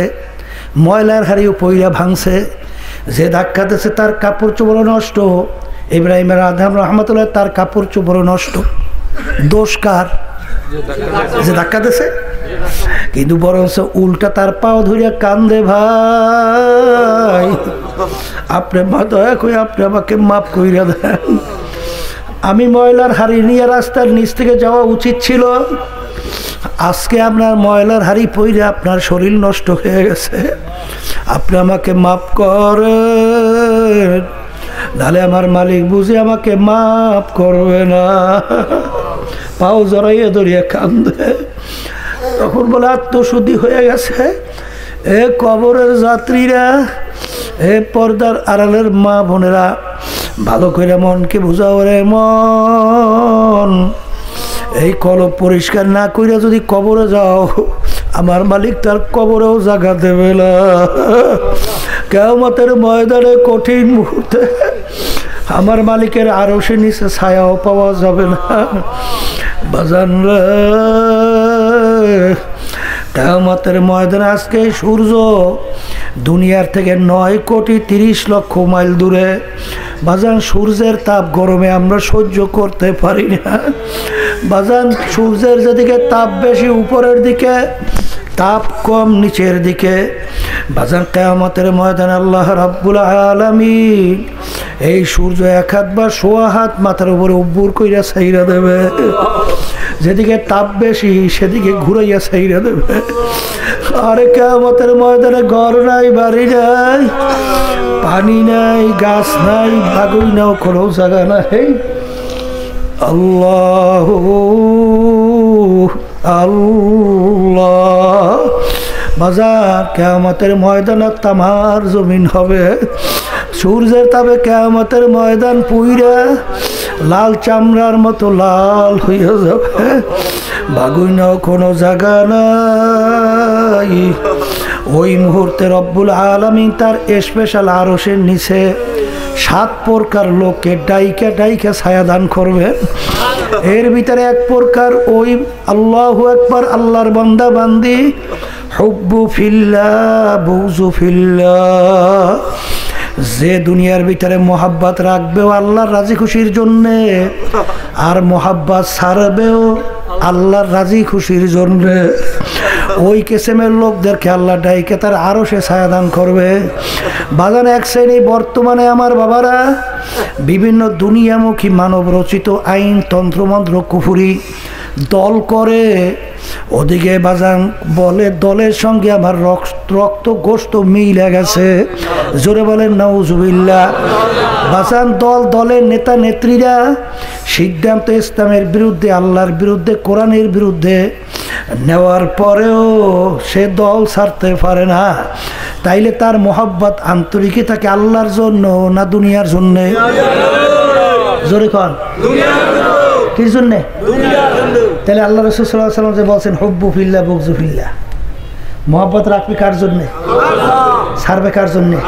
ময়লার হাড়িও পইরা ভাঙছে, যে ধাক্কা দিয়েছে তার কাপড় চোপড় নষ্ট। ইব্রাহিম আদহাম রহমতুল্লাহ, তার কাপড় চোপড় নষ্ট। দোষ কার? যে ধাক্কা দিয়েছে। কিন্তু বরঞ্চ উল্টা তার পাও ধরিয়া কান্দে, ভাই আপনি মা দয়া করে আপনি আমাকে মাফ কইরা দেন, আমি ময়লার হাড়ি নিয়ে রাস্তার নিচ থেকে যাওয়া উচিত ছিল, আজকে আপনার ময়লার হাড়ি পইরে আপনার শরীর নষ্ট হয়ে গেছে, আপনি আমাকে মাফ করেন, নাহলে আমার মালিক বুঝে আমাকে মাফ করবে না। পাও জড়াইয়ে ধরিয়ে কান্দে। তখন বলে আত্মশুদ্ধি হয়ে গেছে। এ কবরের যাত্রীরা, এ পর্দার আড়ালের মা বোনেরা, ভালো করে মনকে বুঝাও রে মন, এই কলব পরিষ্কার না কইরা যদি কবরে যাও, আমার মালিক তার কবরেও জায়গা দেবে না। কিয়ামতের ময়দানে কঠিন মুহূর্তে আমার মালিকের আরশে নিচে ছায়াও পাওয়া যাবে না। বাজান রে, কিয়ামতের ময়দানে আজকে সূর্য দুনিয়ার থেকে 9,30,00,000 মাইল দূরে। বাজান সূর্যের তাপ গরমে আমরা সহ্য করতে পারি না। বাজান সূর্যের যেদিকে তাপ বেশি উপরের দিকে, তাপ কম নিচের দিকে। বাজান কিয়ামতের ময়দানে আল্লাহ রাব্বুল আলামিন এই সূর্য 1 হাত বা 1.25 হাত মাথার উপরে উব্বুর কইরা ছাইরা দেবে, যেদিকে তাপ বেশি সেদিকে ঘুরাইয়া ছাইরা দেবে। আরে কিয়ামতের ময়দানে ঘর নাই, বাড়ি নাই, পানি নাই, গাছ নাই, বাগুই নাও, কোনো জায়গা নাই। আল্লাহ আল্লাহ। বাজার কিয়ামতের ময়দানে তামার জমিন হবে, সূর্যের তাপে কিয়ামতের ময়দান পুইরা লাল চামড়ার মতো লাল হইয়া যাবে, বাগুই নাও, কোনো জায়গা নাই। ওই মুহূর্তে রব্বুল আলামিন তার স্পেশাল আরশের নিচে 7 প্রকার লোককে ডাইকা ডাইকা ছায়া দান করবেন। এর ভিতরে 1 প্রকার ওই আল্লাহু আকবার, আল্লাহর বান্দা বান্দি, হুব্বু ফিল্লাহ, বুগযু ফিল্লাহ, যে দুনিয়ার ভিতরে মোহাব্বত রাখবেও আল্লাহর রাজি খুশির জন্যে, আর মোহাব্বত ছাড়বেও আল্লাহর রাজি খুশির জন্যে, ওই কিসিমের লোকদেরকে আল্লাহ ডাইকে তার আরো সে ছায়া দান করবে। বাজান এক শ্রেণী বর্তমানে আমার বাবারা বিভিন্ন দুনিয়ামুখী মানব রচিত আইন, তন্ত্রমন্ত্র, কুফুরি দল করে, ওদিকে বাজান বলে দলের সঙ্গে আমার রক্ত গোস্ত মিলে গেছে। জোরে বলেন নাউজুবিল্লাহ। বাসান দলের নেতা নেত্রীরা সিদ্ধান্ত ইসলামের বিরুদ্ধে, আল্লাহর বিরুদ্ধে, কোরআনের বিরুদ্ধে নেওয়ার পরেও সে দল ছাড়তে পারে না। তাইলে তার মোহাব্বত আন্তরিকই থাকে আল্লাহর জন্য না দুনিয়ার জন্যে? জোরে কন, কি জন্যে? তাহলে আল্লাহ রাসূল সাল্লাল্লাহু আলাইহি ওয়াসাল্লাম যে বলছেন হুব্বু ফিল্লাহ বুগযু ফিল্লাহ, মোহাব্বত রাখবে কার জন্যে? ছাড়বে কার জন্যে?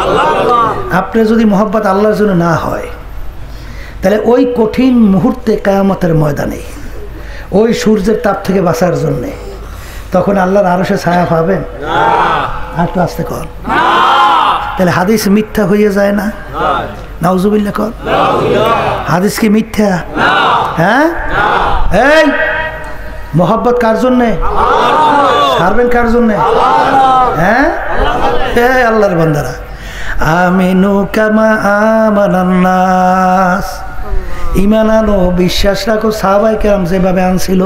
আপনার যদি মোহাব্বত আল্লাহর জন্য না হয়, তাহলে ওই কঠিন মুহূর্তে কিয়ামতের ময়দানে ওই সূর্যের তাপ থেকে বাঁচার জন্যে তখন আল্লাহর আরশে ছায়া পাবেন? আর তো আসতে কর। তাহলে হাদিস মিথ্যা হয়ে যায় না? নাউজুবিল্লাহ কর। হাদিস কি মিথ্যা? হ্যাঁ। এই মোহাব্বত কার জন্যে? ছাড়বেন কার জন্যে? হ্যাঁ, আল্লাহর বান্দারা আমিনু কামা আমানান নাস, ঈমান আনো, বিশ্বাস রাখো সাহাবায়ে কেরাম যেভাবে আনছিল।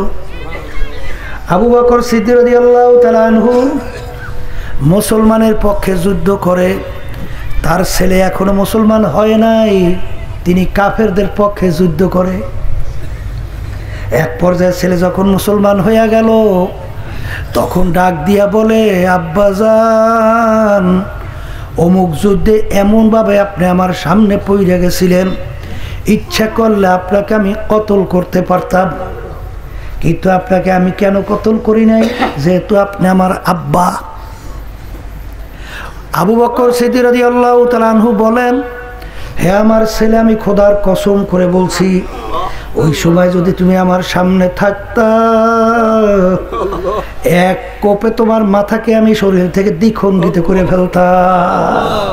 আবু বকর সিদ্দিক রাদিয়াল্লাহু তাআলা আনহু মুসলমানের পক্ষে যুদ্ধ করে, তার ছেলে এখনো মুসলমান হয় নাই, তিনি কাফেরদের পক্ষে যুদ্ধ করে। এক পর্যায়ে ছেলে যখন মুসলমান হইয়া গেল তখন ডাক দিয়া বলে, আব্বাজান অমুক যুদ্ধে এমনভাবে আপনি আমার সামনে পড়ে গেছিলেন, ইচ্ছা করলে আপনাকে আমি কতল করতে পারতাম, কিন্তু আপনাকে আমি কেন কতল করি নাই? যেহেতু আপনি আমার আব্বা। আবু বকর সিদ্দিক রাদিয়াল্লাহু তাআলা আনহু বলেন, হে আমার ছেলে, আমি খোদার কসম করে বলছি, ওই সময় যদি তুমি আমার সামনে থাকতা, এক কোপে তোমার মাথাকে আমি শরীর থেকে দ্বিখণ্ডিত করে ফেলতাম।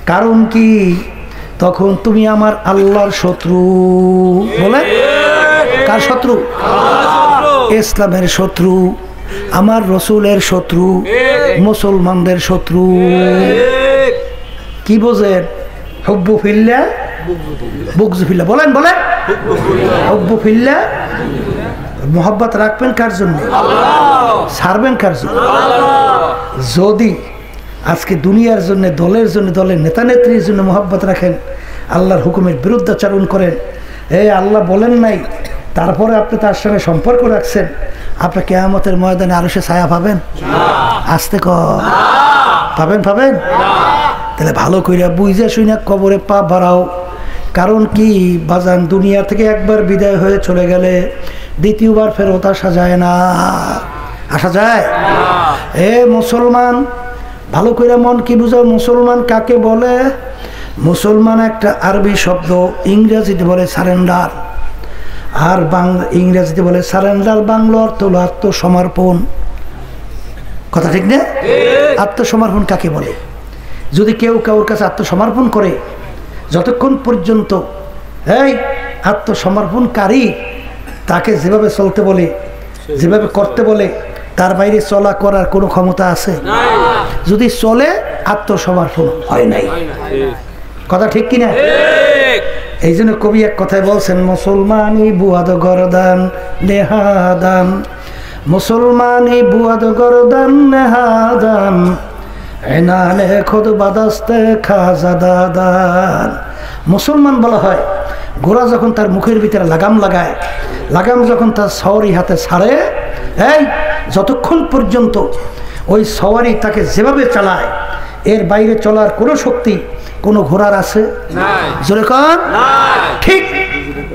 কারণ কি? তখন তুমি আমার আল্লাহর শত্রু। বলে কার শত্রু? ইসলামের শত্রু, আমার রসুলের শত্রু, মুসলমানদের শত্রু। কি বোঝেন? হুব্বু ফিল্লাহ বুগযু ফিল্লাহ। বলেন বলেন, হুব্বু ফিল্লাহ। মোহাব্বত রাখবেন কার জন্য? ছাড়বেন কার জন্য? যদি আজকে দুনিয়ার জন্য, দলের জন্য, দলের নেতা নেত্রীর জন্য মোহাব্বত রাখেন, আল্লাহর হুকুমের বিরুদ্ধাচরণ করেন, আল্লাহ বলেন নাই, তারপরে আপনি তার সঙ্গে সম্পর্ক রাখছেন, আপনি কিয়ামতের ময়দানে আরশে ছায়া পাবেন? আসতে পাবেন? পাবেন? তাহলে ভালো কইরা বুঝা শুইনা কবরে পা বাড়াও। কারণ কি বাজান, দুনিয়া থেকে একবার বিদায় হয়ে চলে গেলে দ্বিতীয়বার ফেরত আসা যায় না। আসা যায়? মুসলমান, ভালো কইরা মন কি বুঝাও, মুসলমান কাকে বলে? মুসলমান একটা আরবি শব্দ, ইংরেজিতে বলে সারেন্ডার, আর ইংরেজিতে বলে সারেন্ডার, বাংলা অর্থ হলো আত্মসমর্পণ। কথা ঠিক না? আত্মসমর্পণ কাকে বলে? যদি কেউ কারোর কাছে আত্মসমর্পণ করে, যতক্ষণ পর্যন্ত আত্মসমর্পণকারী তাকে যেভাবে চলতে বলে, যেভাবে করতে বলে, তার বাইরে চলা করার কোনো ক্ষমতা আছে? যদি চলে, আত্মসমর্পণ হয় নাই। কথা ঠিক কিনা? এই জন্য কবি এক কথায় বলছেন, মুসলমানি বুয়াদ গরদান নেহাদান, মুসলমানি বুয়াদ গরদান নেহাদান, এনানে খুদ বাদাস্তে খাজাদাদান। মুসলমান বলা হয় ঘোড়া যখন তার মুখের ভিতরে লাগাম লাগায়, লাগাম যখন তার সওয়ারি হাতে ছাড়ে, যতক্ষণ পর্যন্ত ওই সওয়ারি তাকে যেভাবে চালায়, এর বাইরে চলার কোনো শক্তি কোনো ঘোড়ার আছে? জোরে কর। ঠিক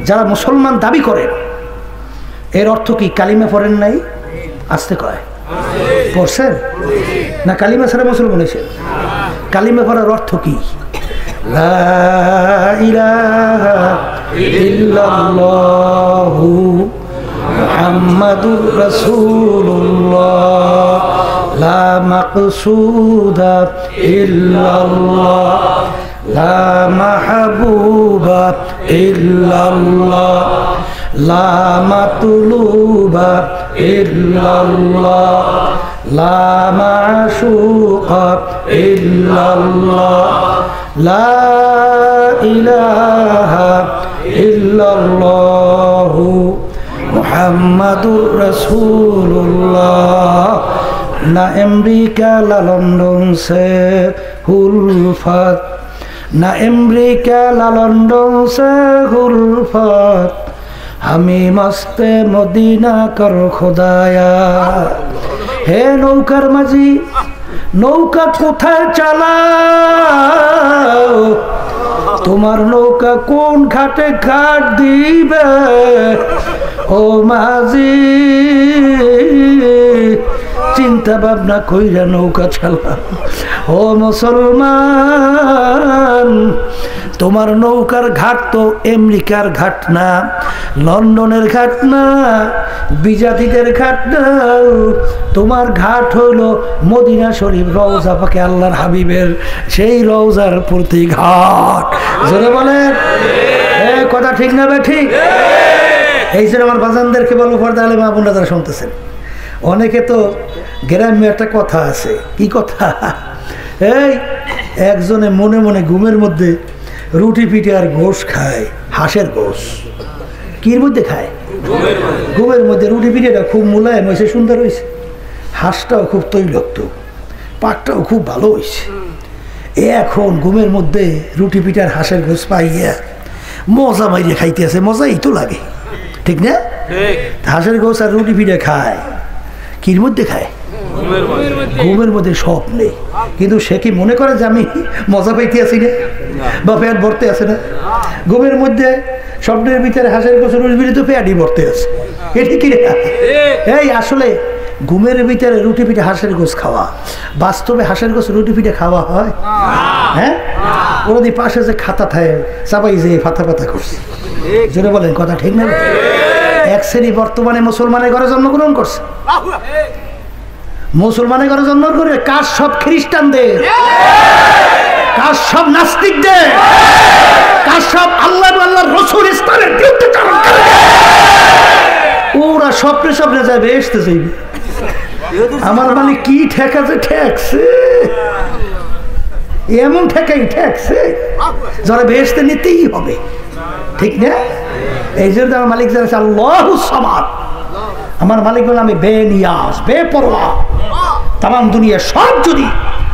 যারা মুসলমান দাবি করেন, এর অর্থ কি? কালিমা পড়েন নাই? আসতে কয় পড়ছেন না? কালিমা ছাড়া মুসলমান হয়েছে? কালিমা পড়ার অর্থ কি? লা ইলাহা ইল্লাল্লাহু মুহাম্মাদুর রাসূলুল্লাহ, লা মাকসুদা ইল্লাল্লাহ, লা মাহবুবা ইল্লাল্লাহ, লা মাতলুবা ইল্লাল্লাহ, লা মাশুকা ইল্লাল্লাহ, লা ইলাহা ইল্লাল্লাহু মুহাম্মাদুর রাসূলুল্লাহ। না আমেরিকা, না লন্ডন সে হুলফাত, না আমেরিকা না লন্ডন সে গুলফত আমি মস্তে মদিনা কর খোদায়া। হে নৌকার মাঝি, নৌকা কোথায় চালাও? তোমার নৌকা কোন ঘাটে ঘাট দিবে? ও মাঝি চিন্তা ভাবনা কইরা নৌকা চালাও। ও মুসলমান, তোমার নৌকার ঘাট তো আমেরিকার ঘাট না, লন্ডনের ঘাট না, বিজাতিদের ঘাট না, তোমার ঘাট হইল মদিনা শরীফ, রওজা পাকে আল্লাহর হাবিবের সেই রওজার প্রতি ঘাট। জোরে বলেন কথা ঠিক না বে ঠিক? এই জন্য আমার বাজানদেরকে বলবো, পর্দা আলে মা বোনরা যারা শুনতেছেন, অনেকে তো গ্রামে একটা কথা আছে, কি কথা? এই একজনে মনে মনে ঘুমের মধ্যে রুটি পিঠে আর গোশ খায়, হাঁসের গোশ। কির মধ্যে খায়? ঘুমের মধ্যে। রুটি পিঠেটা খুব মোলায়েম হয়েছে, সুন্দর হয়েছে, হাঁসটাও খুব তৈলক্ত, পাকটাও খুব ভালো হয়েছে। এখন ঘুমের মধ্যে রুটি পিঠে আর হাঁসের গোশ পাইয়া মজা মাইরে খাইতে আছে, মজাই তো লাগে, ঠিক না? হাঁসের গোশ আর রুটি পিঠে খায়, কির মধ্যে খায়? ঘুমের মধ্যে। স্বপ্নে। কিন্তু সে কি মনে করে যে আমি মজা পাইতে আছি না, বা পেট ভরতে আছে না? ঘুমের মধ্যে স্বপ্নের ভিতরে হাঁসের গোছ রুটি পিঠে তো পেটই ভরতে আছে, এটি কি রে? এই আসলে ঘুমের ভিতরে রুটি পিঠে হাঁসের গোছ খাওয়া, বাস্তবে হাঁসের গোছ রুটি পিঠে খাওয়া হয়? হ্যাঁ, ওদের পাশে যে খাতা থাকে চাপাই যে ফাতা পাতা করছে। জোরে বলেন কথা ঠিক না? এক শ্রেণী বর্তমানে মুসলমানের ঘরে জন্মগ্রহণ করছে, মুসলমানের ঘরে জন্ম করে। কাজ সব খ্রিস্টানদের, কাজ সব নাস্তিকদের, কাজ সব আল্লাহ আল্লাহর রাসূল ইসলামের বিরুদ্ধে চালন করে। ওরা স্বপ্নে স্বপ্নে যাবে, আসতে যাইবে। আমার মানে কি ঠেকাছে, ঠেকছে এমন ঠেকাই ঠেকছে, যারা বেহেশতে নিতেই হবে, ঠিক না? এই জন্য আমার মালিক যারা আছে আল্লাহুস সামাদ, আমার মালিক বলে আমি বেনিয়াজ, বেপরোয়া, তাম দুনিয়া সব যদি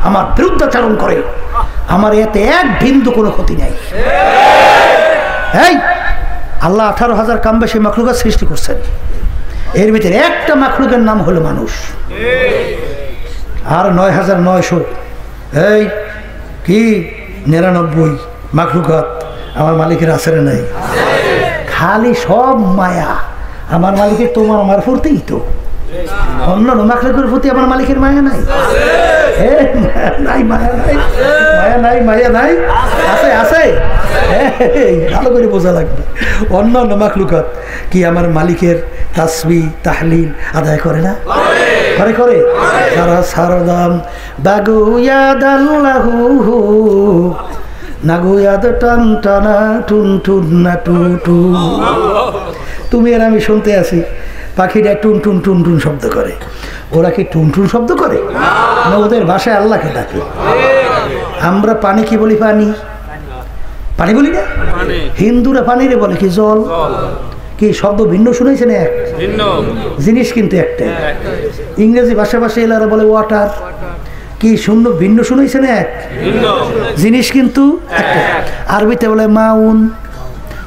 আমার বিরুদ্ধাচরণ করে আমার এতে এক বিন্দু কোনো ক্ষতি নাই। এই আল্লাহ 18,000 কম বেশি মাখলুকাত সৃষ্টি করছেন, এর ভিতরে একটা মাখলুকের নাম হলো মানুষ, আর 9,900 এই কি 99 মাখলুকাত আমার মালিকের আসরে নাই। খালি সব মায়া আমার মালিকের, তোমার আমার প্রতিই তো। অন্য মাখলুকের প্রতি আমার মালিকের মায়া নাই? নাই, মায়া নাই, মায়া নাই, মায়া নাই, আছে আছে। ভালো করে বোঝা লাগবে। অন্য মাখলুকাত কি আমার মালিকের তাসবিহ তাহলিল আদায় করে না? করে করে। সারা সারদাম বাগুয়াদাল্লাহু নাগুয়াদ টান টানা টুন টুন না টু টু। তুমি আর আমি শুনতে আছি, পাখিরা টুন টুন টুন টুন শব্দ করে। ওরা কি টুন টুন শব্দ করে না? ওদের ভাষায় আল্লাহকে ডাকে। আমরা পানি কি বলি? পানি, পানি বলি না? হিন্দুরা পানি রে বলে কি জল। কি শব্দ ভিন্ন শুনেছেন? এক জিনিস কিন্তু একটাই। ইংরেজি ভাষা ভাষায় এলারা বলে ওয়াটার। কি শূন্য ভিন্ন শুনেছেন? এক জিনিস কিন্তু একটা। আরবিতে বলে মাউন,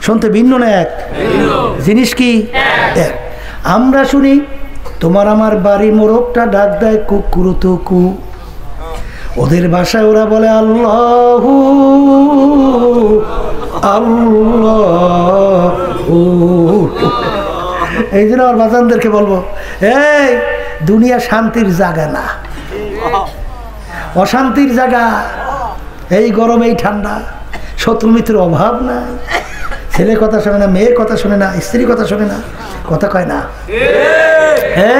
শুনতে ভিন্ন না এক জিনিস কি এক। আমরা শুনি তোমার আমার বাড়ি মোরগটা ডাক দেয় কুকুর তো কু। ওদের ভাষায় ওরা বলে আল্লাহু আল্লাহু। এই জন্য আমার বাজানদেরকে বলবো, এই দুনিয়া শান্তির জায়গা না, অশান্তির জায়গা। এই গরম, এই ঠান্ডা, শত্রু মিত্রের অভাব নাই। ছেলে কথা শোনে না, মেয়ের কথা শোনে না, স্ত্রীর কথা শোনে না, কথা কয় না।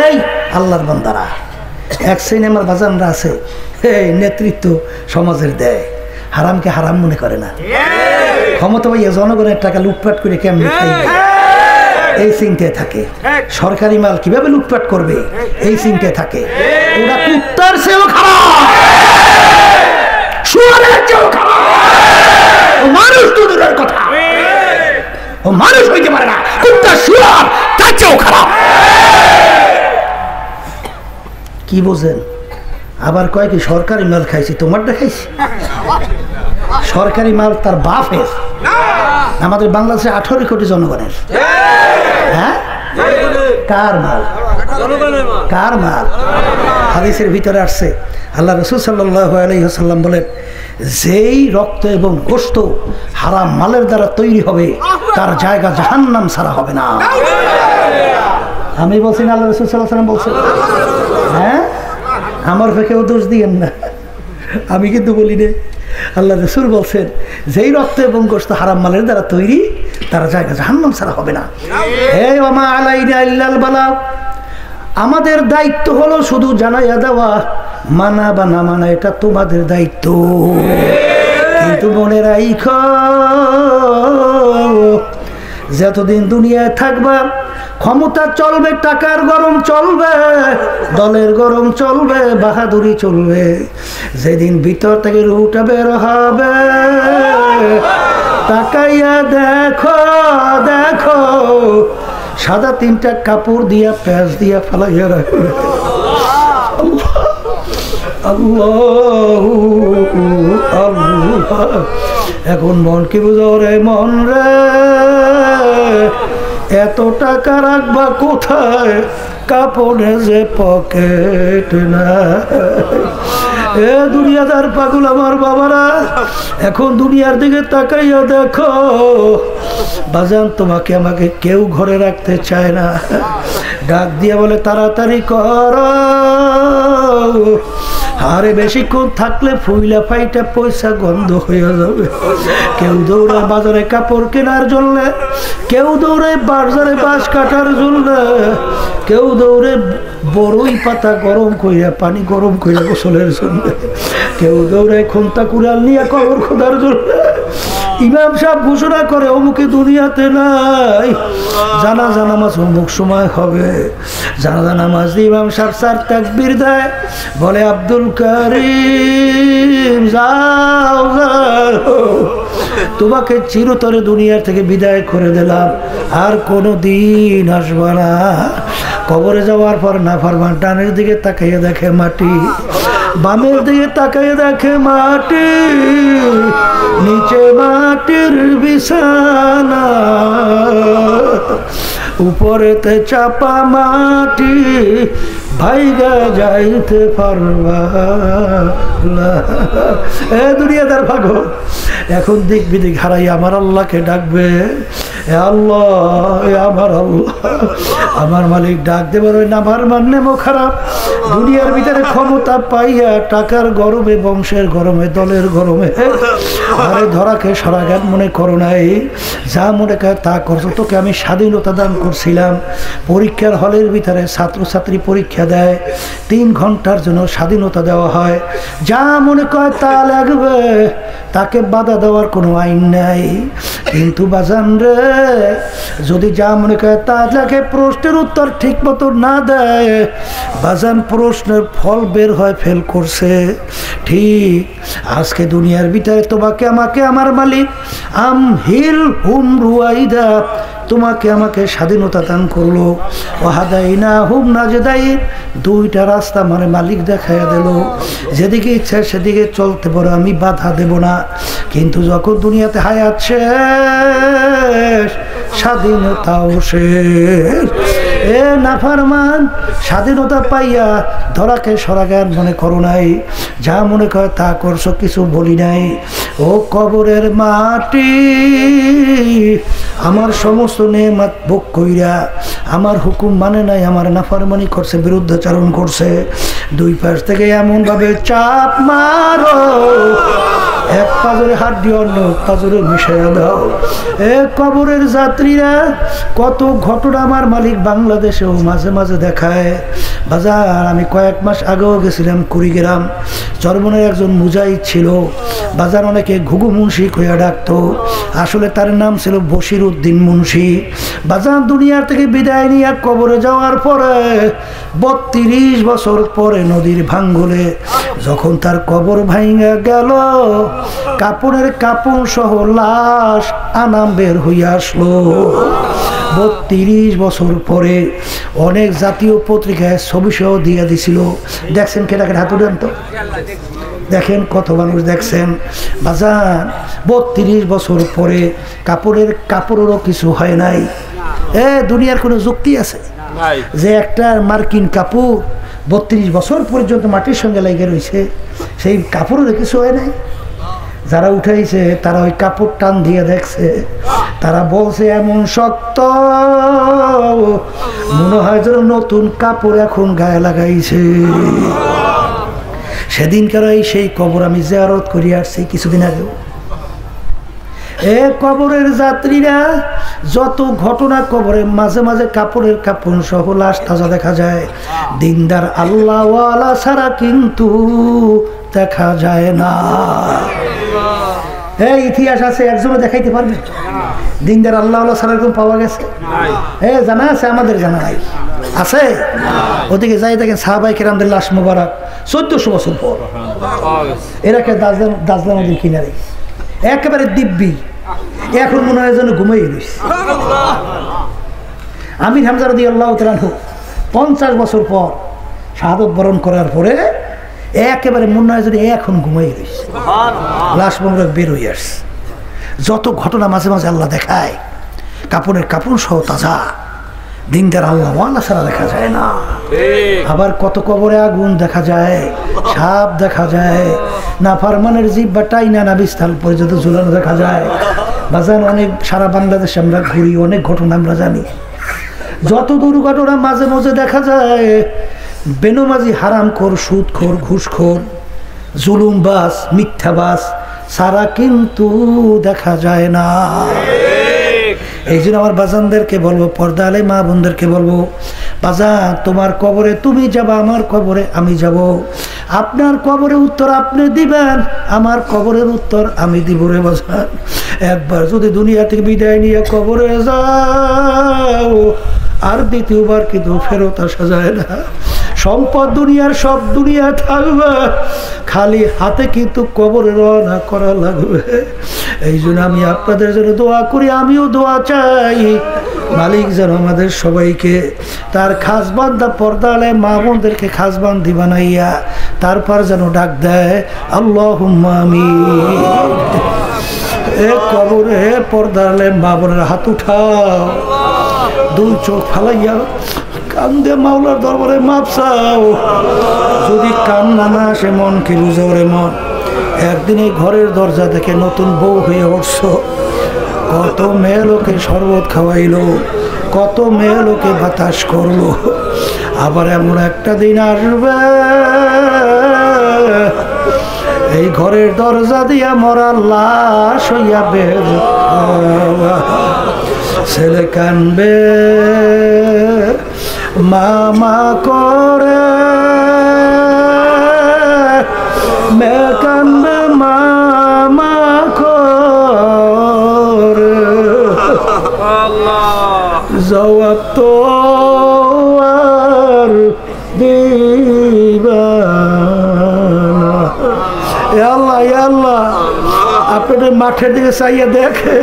এই আল্লাহর বান্দারা, এক শ্রেণী আমার বাজানরা আছে, এই নেতৃত্ব সমাজের দেয়, হারামকে হারাম মনে করে না। ক্ষমতা পাইয়া জনগণের টাকা লুটপাট করে কেমনি খাইবে এই চিন্তায় থাকে। সরকারি মাল কিভাবে লুটপাট করবে এই চিন্তায় থাকে। ওরা কুত্তার চেয়েও খারাপ, শুয়োরের চেয়েও খারাপ। ও মানুষ তো দূরের কথা, ও মানুষ হইতে পারে না, কুত্তা শুয়োর তার চেয়েও খারাপ। কি বোঝেন? আবার কয় কি সরকারি মাল খাইছি, তোমারটা খাইছি। সরকারি মাল তার বাপের। আমাদের বাংলাদেশে 18 কোটি জনগণের। হ্যাঁ, কার মাল? কার মাল? হাদিসের ভিতরে আসছে, আল্লাহ রাসূল সাল্লাল্লাহু আলাইহি ওয়াসাল্লাম বলেন, যেই রক্ত এবং গোশত হারাম মালের দ্বারা তৈরি হবে তার জায়গা জাহান্নাম ছাড়া হবে না। আমি বলছি না, আল্লাহ রাসূল সাল্লাল্লাহু আলাইহি ওয়াসাল্লাম বলছেন। হ্যাঁ, আমার কেউ দোষ দিয়েন না, আমি কিন্তু বলি না। আল্লাহ রাসূল বলছেন, যেই রক্ত এবং গোশত হারাম মালের দ্বারা তৈরি তার জায়গা জাহান্নাম ছাড়া হবে না। এই ওয়া মা আলাইনা ইল্লাল বালাগ, আমাদের দায়িত্ব হলো শুধু জানাইয়া দেওয়া, মানা বা না মানা এটা তোমাদের দায়িত্ব। কিন্তু মনে রাখো, যতদিন দুনিয়ায় থাকবা ক্ষমতা চলবে, টাকার গরম চলবে, দলের গরম চলবে, বাহাদুরি চলবে। যেদিন ভিতর থেকে রুটা বের হবে, তাকাইয়া দেখো দেখো সাদা 3টা কাপড় দিয়া প্যাঁচ দিয়া ফেলাইয়া রাখবে। আল্লাহু আল্লাহ। এখন মন কি বুঝো রে মন রে, এত টাকা রাখবা কোথায়, কাপড়ে যে পকেট না। এ দুনিয়াদার পাগল আমার বাবারা, এখন দুনিয়ার দিকে তাকাইয়া দেখো, বাজান তোমাকে আমাকে কেউ ঘরে রাখতে চায় না। ডাক দিয়ে বলে তাড়াতাড়ি কর, আরে বেশিক্ষণ থাকলে ফুইলা ফাইটা পয়সা গন্ধ হয়ে যাবে। কেউ দৌড়ায় বাজারে কাপড় কেনার জন্য, কেউ দৌড়ায় বাজারে বাঁশ কাটার জন্য, কেউ দৌড়ে বড়ই পাতা গরম কইরা পানি গরম কইরা গোসলের জন্য, কেউ দৌড়ায় খুন্তা কুড়াল নিয়ে কবর খোদার জন্য। ইমাম সাহেব ঘোষণা করে অমুকে দুনিয়াতে নাই, জানাজা নামাজ অমুক সময় হবে। জানাজা নামাজ দিয়ে ইমাম সাহেব 4 তাকবীর দেয়, বলে আব্দুল কারীম যাও যাও, তোমাকে চিরতরে দুনিয়ার থেকে বিদায় করে দিলাম, আর কোনো দিন আসবা না। কবরে যাওয়ার পর নাফরমান ডানের দিকে তাকাইয়া দেখে মাটি, বামের দিকে তাকাইয়া দেখে মাটি, নিচে মাটির বিছানা, উপরেতে চাপা মাটি, ভাইগা যাইতে পারবা না। এ দুনিয়াদার পাগল, এখন দিক বিদিক হারাই আমার আল্লাহকে ডাকবে, এ আল্লাহ, এ আমার আল্লাহ, আমার মালিক ডাক দেবে। আমার মানে মো খারাপ, দুনিয়ার ভিতরে ক্ষমতা পাইয়া টাকার গরমে, বংশের গরমে, দলের গরমে, আরে ধরাকে সারা জ্ঞান মনে করো নাই, যা মনে করে তা করছো। তোকে আমি স্বাধীনতা দান করছিলাম। পরীক্ষার হলের ভিতরে ছাত্রছাত্রী পরীক্ষা দেয়, 3 ঘন্টার জন্য স্বাধীনতা দেওয়া হয়, যা মনে করে তা লাগবে, তাকে বাধা দেওয়ার কোনো আইন নাই। কিন্তু বাজান রে, যদি যা মনে করে তা লাগে, প্রশ্নের উত্তর ঠিক মতো না দেয়, বাজান প্রশ্নের ফল বের হয় ফেল করছে। ঠিক আজকে দুনিয়ার ভিতরে তোমাকে আমাকে আমার মালিক আমহিল হুম রুয়াইদা, তোমাকে আমাকে স্বাধীনতা দান করলো। ওয়াহাদাইনা হুম নাজদাইন, 2টা রাস্তা মানে মালিক দেখাইয়া দিল, যেদিকে ইচ্ছা সেদিকে চলতে পারো, আমি বাধা দেব না। কিন্তু যখন দুনিয়াতে হায়াত শেষ, স্বাধীনতাও শেষ। এ নাফরমান, স্বাধীনতা পাইয়া ধরাকে সরা জ্ঞান মনে করো নাই, যা মনে করে তা করছো, কিছু বলি নাই। ও কবরের মাটি, আমার সমস্ত নেয়ামত ভোগ কইরা আমার হুকুম মানে নাই, আমার নাফরমানি করছে, বিরুদ্ধাচরণ করছে। 2 পাশ থেকে এমন ভাবে চাপ মারো, এক পাজরে হাত দিয়ে অন্য পাজরে মিশাইয়া দাও। এ কবরের যাত্রীরা, কত ঘটনা আমার মালিক বাংলাদেশেও মাঝে মাঝে দেখায়। বাজার আমি কয়েক মাস আগেও গেছিলাম কুড়িগ্রাম, চরমনের একজন মুজাহিদ ছিল, বাজার অনেকে ঘুঘু মুন্সি কইয়া ডাকতো, আসলে তার নাম ছিল বশির উদ্দিন মুন্সি। বাজার দুনিয়ার থেকে বিদায় নিয়ে কবরে যাওয়ার পরে 32 বছর পরে নদীর ভাঙ্গলে যখন তার কবর ভাঙা গেল, কাপড়ের কাপড় সহ লাশ আনাম বের হইয়া আসলো। 32 বছর পরে অনেক জাতীয় পত্রিকায় ছবিসহ দিয়ে দিছিল। দেখছেন কেটা কেটা হাত উঠান তো, দেখেন কত মানুষ দেখছেন। বাজান 32 বছর পরে কাপড়েরও কিছু হয় নাই। দুনিয়ার কোনো যুক্তি আছে যে একটা মার্কিন কাপড় 32 বছর পর্যন্ত মাটির সঙ্গে লেগে রয়েছে, সেই কাপড়ের কিছু হয় নাই? যারা উঠাইছে তারা ওই কাপড় টান দিয়ে দেখছে, তারা বলছে এমন শক্ত মনে হয় যেন নতুন কাপড় এখন গায়ে লাগাইছে। সেদিনকার সেই কবর আমি জিয়ারত করে আসছি কিছুদিন আগেও। কবরের যাত্রীরা যত ঘটনা, কবরে মাঝে মাঝে কাপড়ের কাপড় সহ লাশ তাজা দেখা যায়। দিনদার আল্লাহওয়ালা ছাড়া কিন্তু দেখা যায় না। ইতিহাস আছে, একজনে দেখাইতে পারবে দিনদার আল্লাহওয়ালা ছাড়া এরকম পাওয়া গেছে? জানা আছে? আমাদের জানা নাই। আছে? ওদিকে যাই দেখেন সাহাবাই কেরামদের লাশ মোবারক 1400 বছর পর এরাকে দাজলা নদীর কিনারে একেবারে দিব্যি, এখন মনে হয় যেন ঘুমিয়ে রয়েছে। আমির হামজা রাদিয়াল্লাহু তাআলা আনহু 50 বছর পর শাহাদত বরণ করার পরে একেবারে মনে হয় যদি এখন ঘুমিয়ে রয়েছে, লাশ মোবারক বের হয়ে আসছে। যত ঘটনা মাঝে মাঝে আল্লাহ দেখায়, কাপড়ের কাপড় সহ তাজা, দিনদার আল্লাহওয়ালা ছাড়া দেখা যায় না। আবার কত কবরে আগুন দেখা যায়, সাপ দেখা যায়, নাফরমানের জিহ্বা টাইনা নাভিস্থল পর্যন্ত ঝুলানো দেখা যায়। বাজান অনেক, সারা বাংলাদেশে আমরা ঘুরি, অনেক ঘটনা আমরা জানি। যত দুর্ঘটনা মাঝে মাঝে দেখা যায়, বেনমাজি, হারামখোর, সুদখোর, ঘুষখোর, জুলুমবাজ, মিথ্যাবাজ সারা কিন্তু দেখা যায় না। এই জন্য আমার বাজানদেরকে বলবো, পর্দা আলে মা বোনদেরকে বলবো, বাজান তোমার কবরে তুমি যাবা, আমার কবরে আমি যাব। আপনার কবরে উত্তর আপনি দিবেন, আমার কবরের উত্তর আমি দিব রে বাজান। একবার যদি দুনিয়া থেকে বিদায় নিয়ে কবরে যাও, আর দ্বিতীয়বার কিন্তু ফেরত আসা যায় না। সম্পদ দুনিয়ার সব দুনিয়া থাকবে, খালি হাতে কিন্তু কবরে রওনা করা লাগবে। এই জন্য আমি আপনাদের জন্য দোয়া করি, আমিও দোয়া চাই মালিক যেন আমাদের সবাইকে তার খাস বান্দা, পর্দা আলে মা বোনদেরকে খাস বান্দি বানাইয়া তারপর যেন ডাক দেয় আল্লাহুম্মা আমিন। কবরে পর্দা আলে মা বোনের হাত উঠাও, দুই চোখ ফালাইয়া কান্দে মাওলার দরবারে মাপ চাও। যদি কান্না না আসে মনকে বুঝাও রে মন। একদিন এই ঘরের দরজা থেকে নতুন বউ হয়ে উঠছ, কত মেয়ে লোকে শরবত খাওয়াইলো, কত মেয়ে লোকে বাতাস করলো। আবার এমন একটা দিন আসবে এই ঘরের দরজা দিয়া মরা লাশ হইয়া বের, ছেলে কানবে মামা করে, মেয়ে কানবে মামা করে, জবাব তো আর দিবা না। আল্লাহ আল্লাহ, আপনাদের মাঠের দিকে চাইয়া দেখে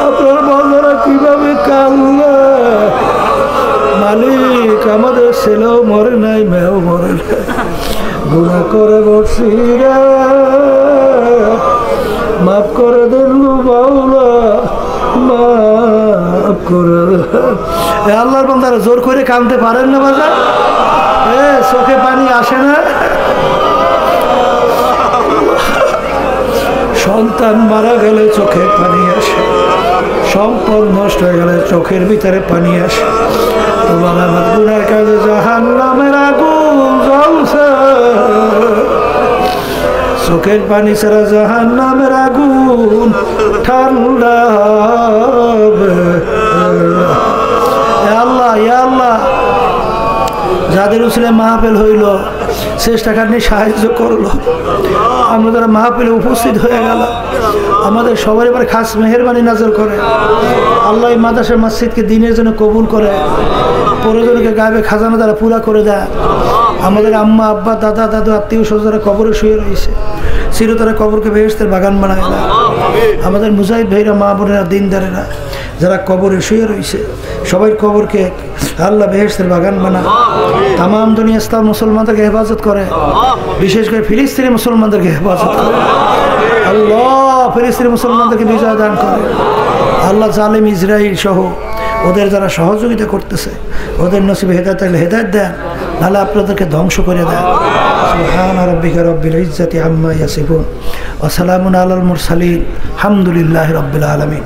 আপনার বন্ধুরা কিভাবে কান্না। মালিক আমাদের ছেলেও মরে নাই, মেয়েও মরে নাই, গুনাহ করে বসছি রে, মাফ করে দেন বাউলা, মাফ করে দেন। আল্লাহর বান্দারা জোর করে কাঁদতে পারেন না বাজার, চোখে পানি আসে না। সন্তান মারা গেলে চোখে পানি আসে, সম্পদ নষ্ট হয়ে গেলে চোখের ভিতরে পানি আসে। তোমার আমার গুনার কাজে জাহান্নামের আগুন জ্বলছে, চোখের পানি ছাড়া জাহান্নামের আগুন ঠান্ডা হবে। আল্লাহ আল্লাহ, যাদের উসিলে মাহফিল হইল, চেষ্টাখানি সাহায্য করলো, আমরা যারা মাহফিলে উপস্থিত হয়ে গেল, আমাদের সবার এবার খাস মেহেরবানি নাজর করে। আল্লাহ মাদ্রাসা মসজিদকে দিনের জন্য কবুল করে, প্রয়োজনকে গায়েবে খাজানা দ্বারা পুরা করে দেয়। আমাদের আম্মা আব্বা দাদা দাদু আত্মীয় স্বজনরা কবরে শুয়ে রয়েছে, চিরতরে কবরকে বেহেশতের বাগান বানায় না। আমাদের মুজাহিদ ভাইরা, মা বোনেরা, দিনদারেরা যারা কবরে শুয়ে রয়েছে সবাই কবরকে আল্লাহ বেহেশতের বাগান বানা। তাম দুনিয়া ইসলাম মুসলমানদেরকে হেফাজত করে, বিশেষ করে ফিলিস্তিনি মুসলমানদেরকে হেফাজত করে। আল্লাহ ফিলিস্তিনি মুসলমানদেরকে বিজয় দান করে। আল্লাহ জালিম ইসরাইল সহ ওদের যারা সহযোগিতা করতেছে ওদের নসিবে হেদায়েত থাকলে হেদায়েত দেন, নাহলে আপনাদেরকে ধ্বংস করে দেন। সুবহানা রাব্বিকা রব্বিল ইজ্জাতি আম্মা ইয়াসিফুন ওয়া সালামুন আলাল মুরসালিন আলহামদুলিল্লাহি রাব্বিল আলামিন।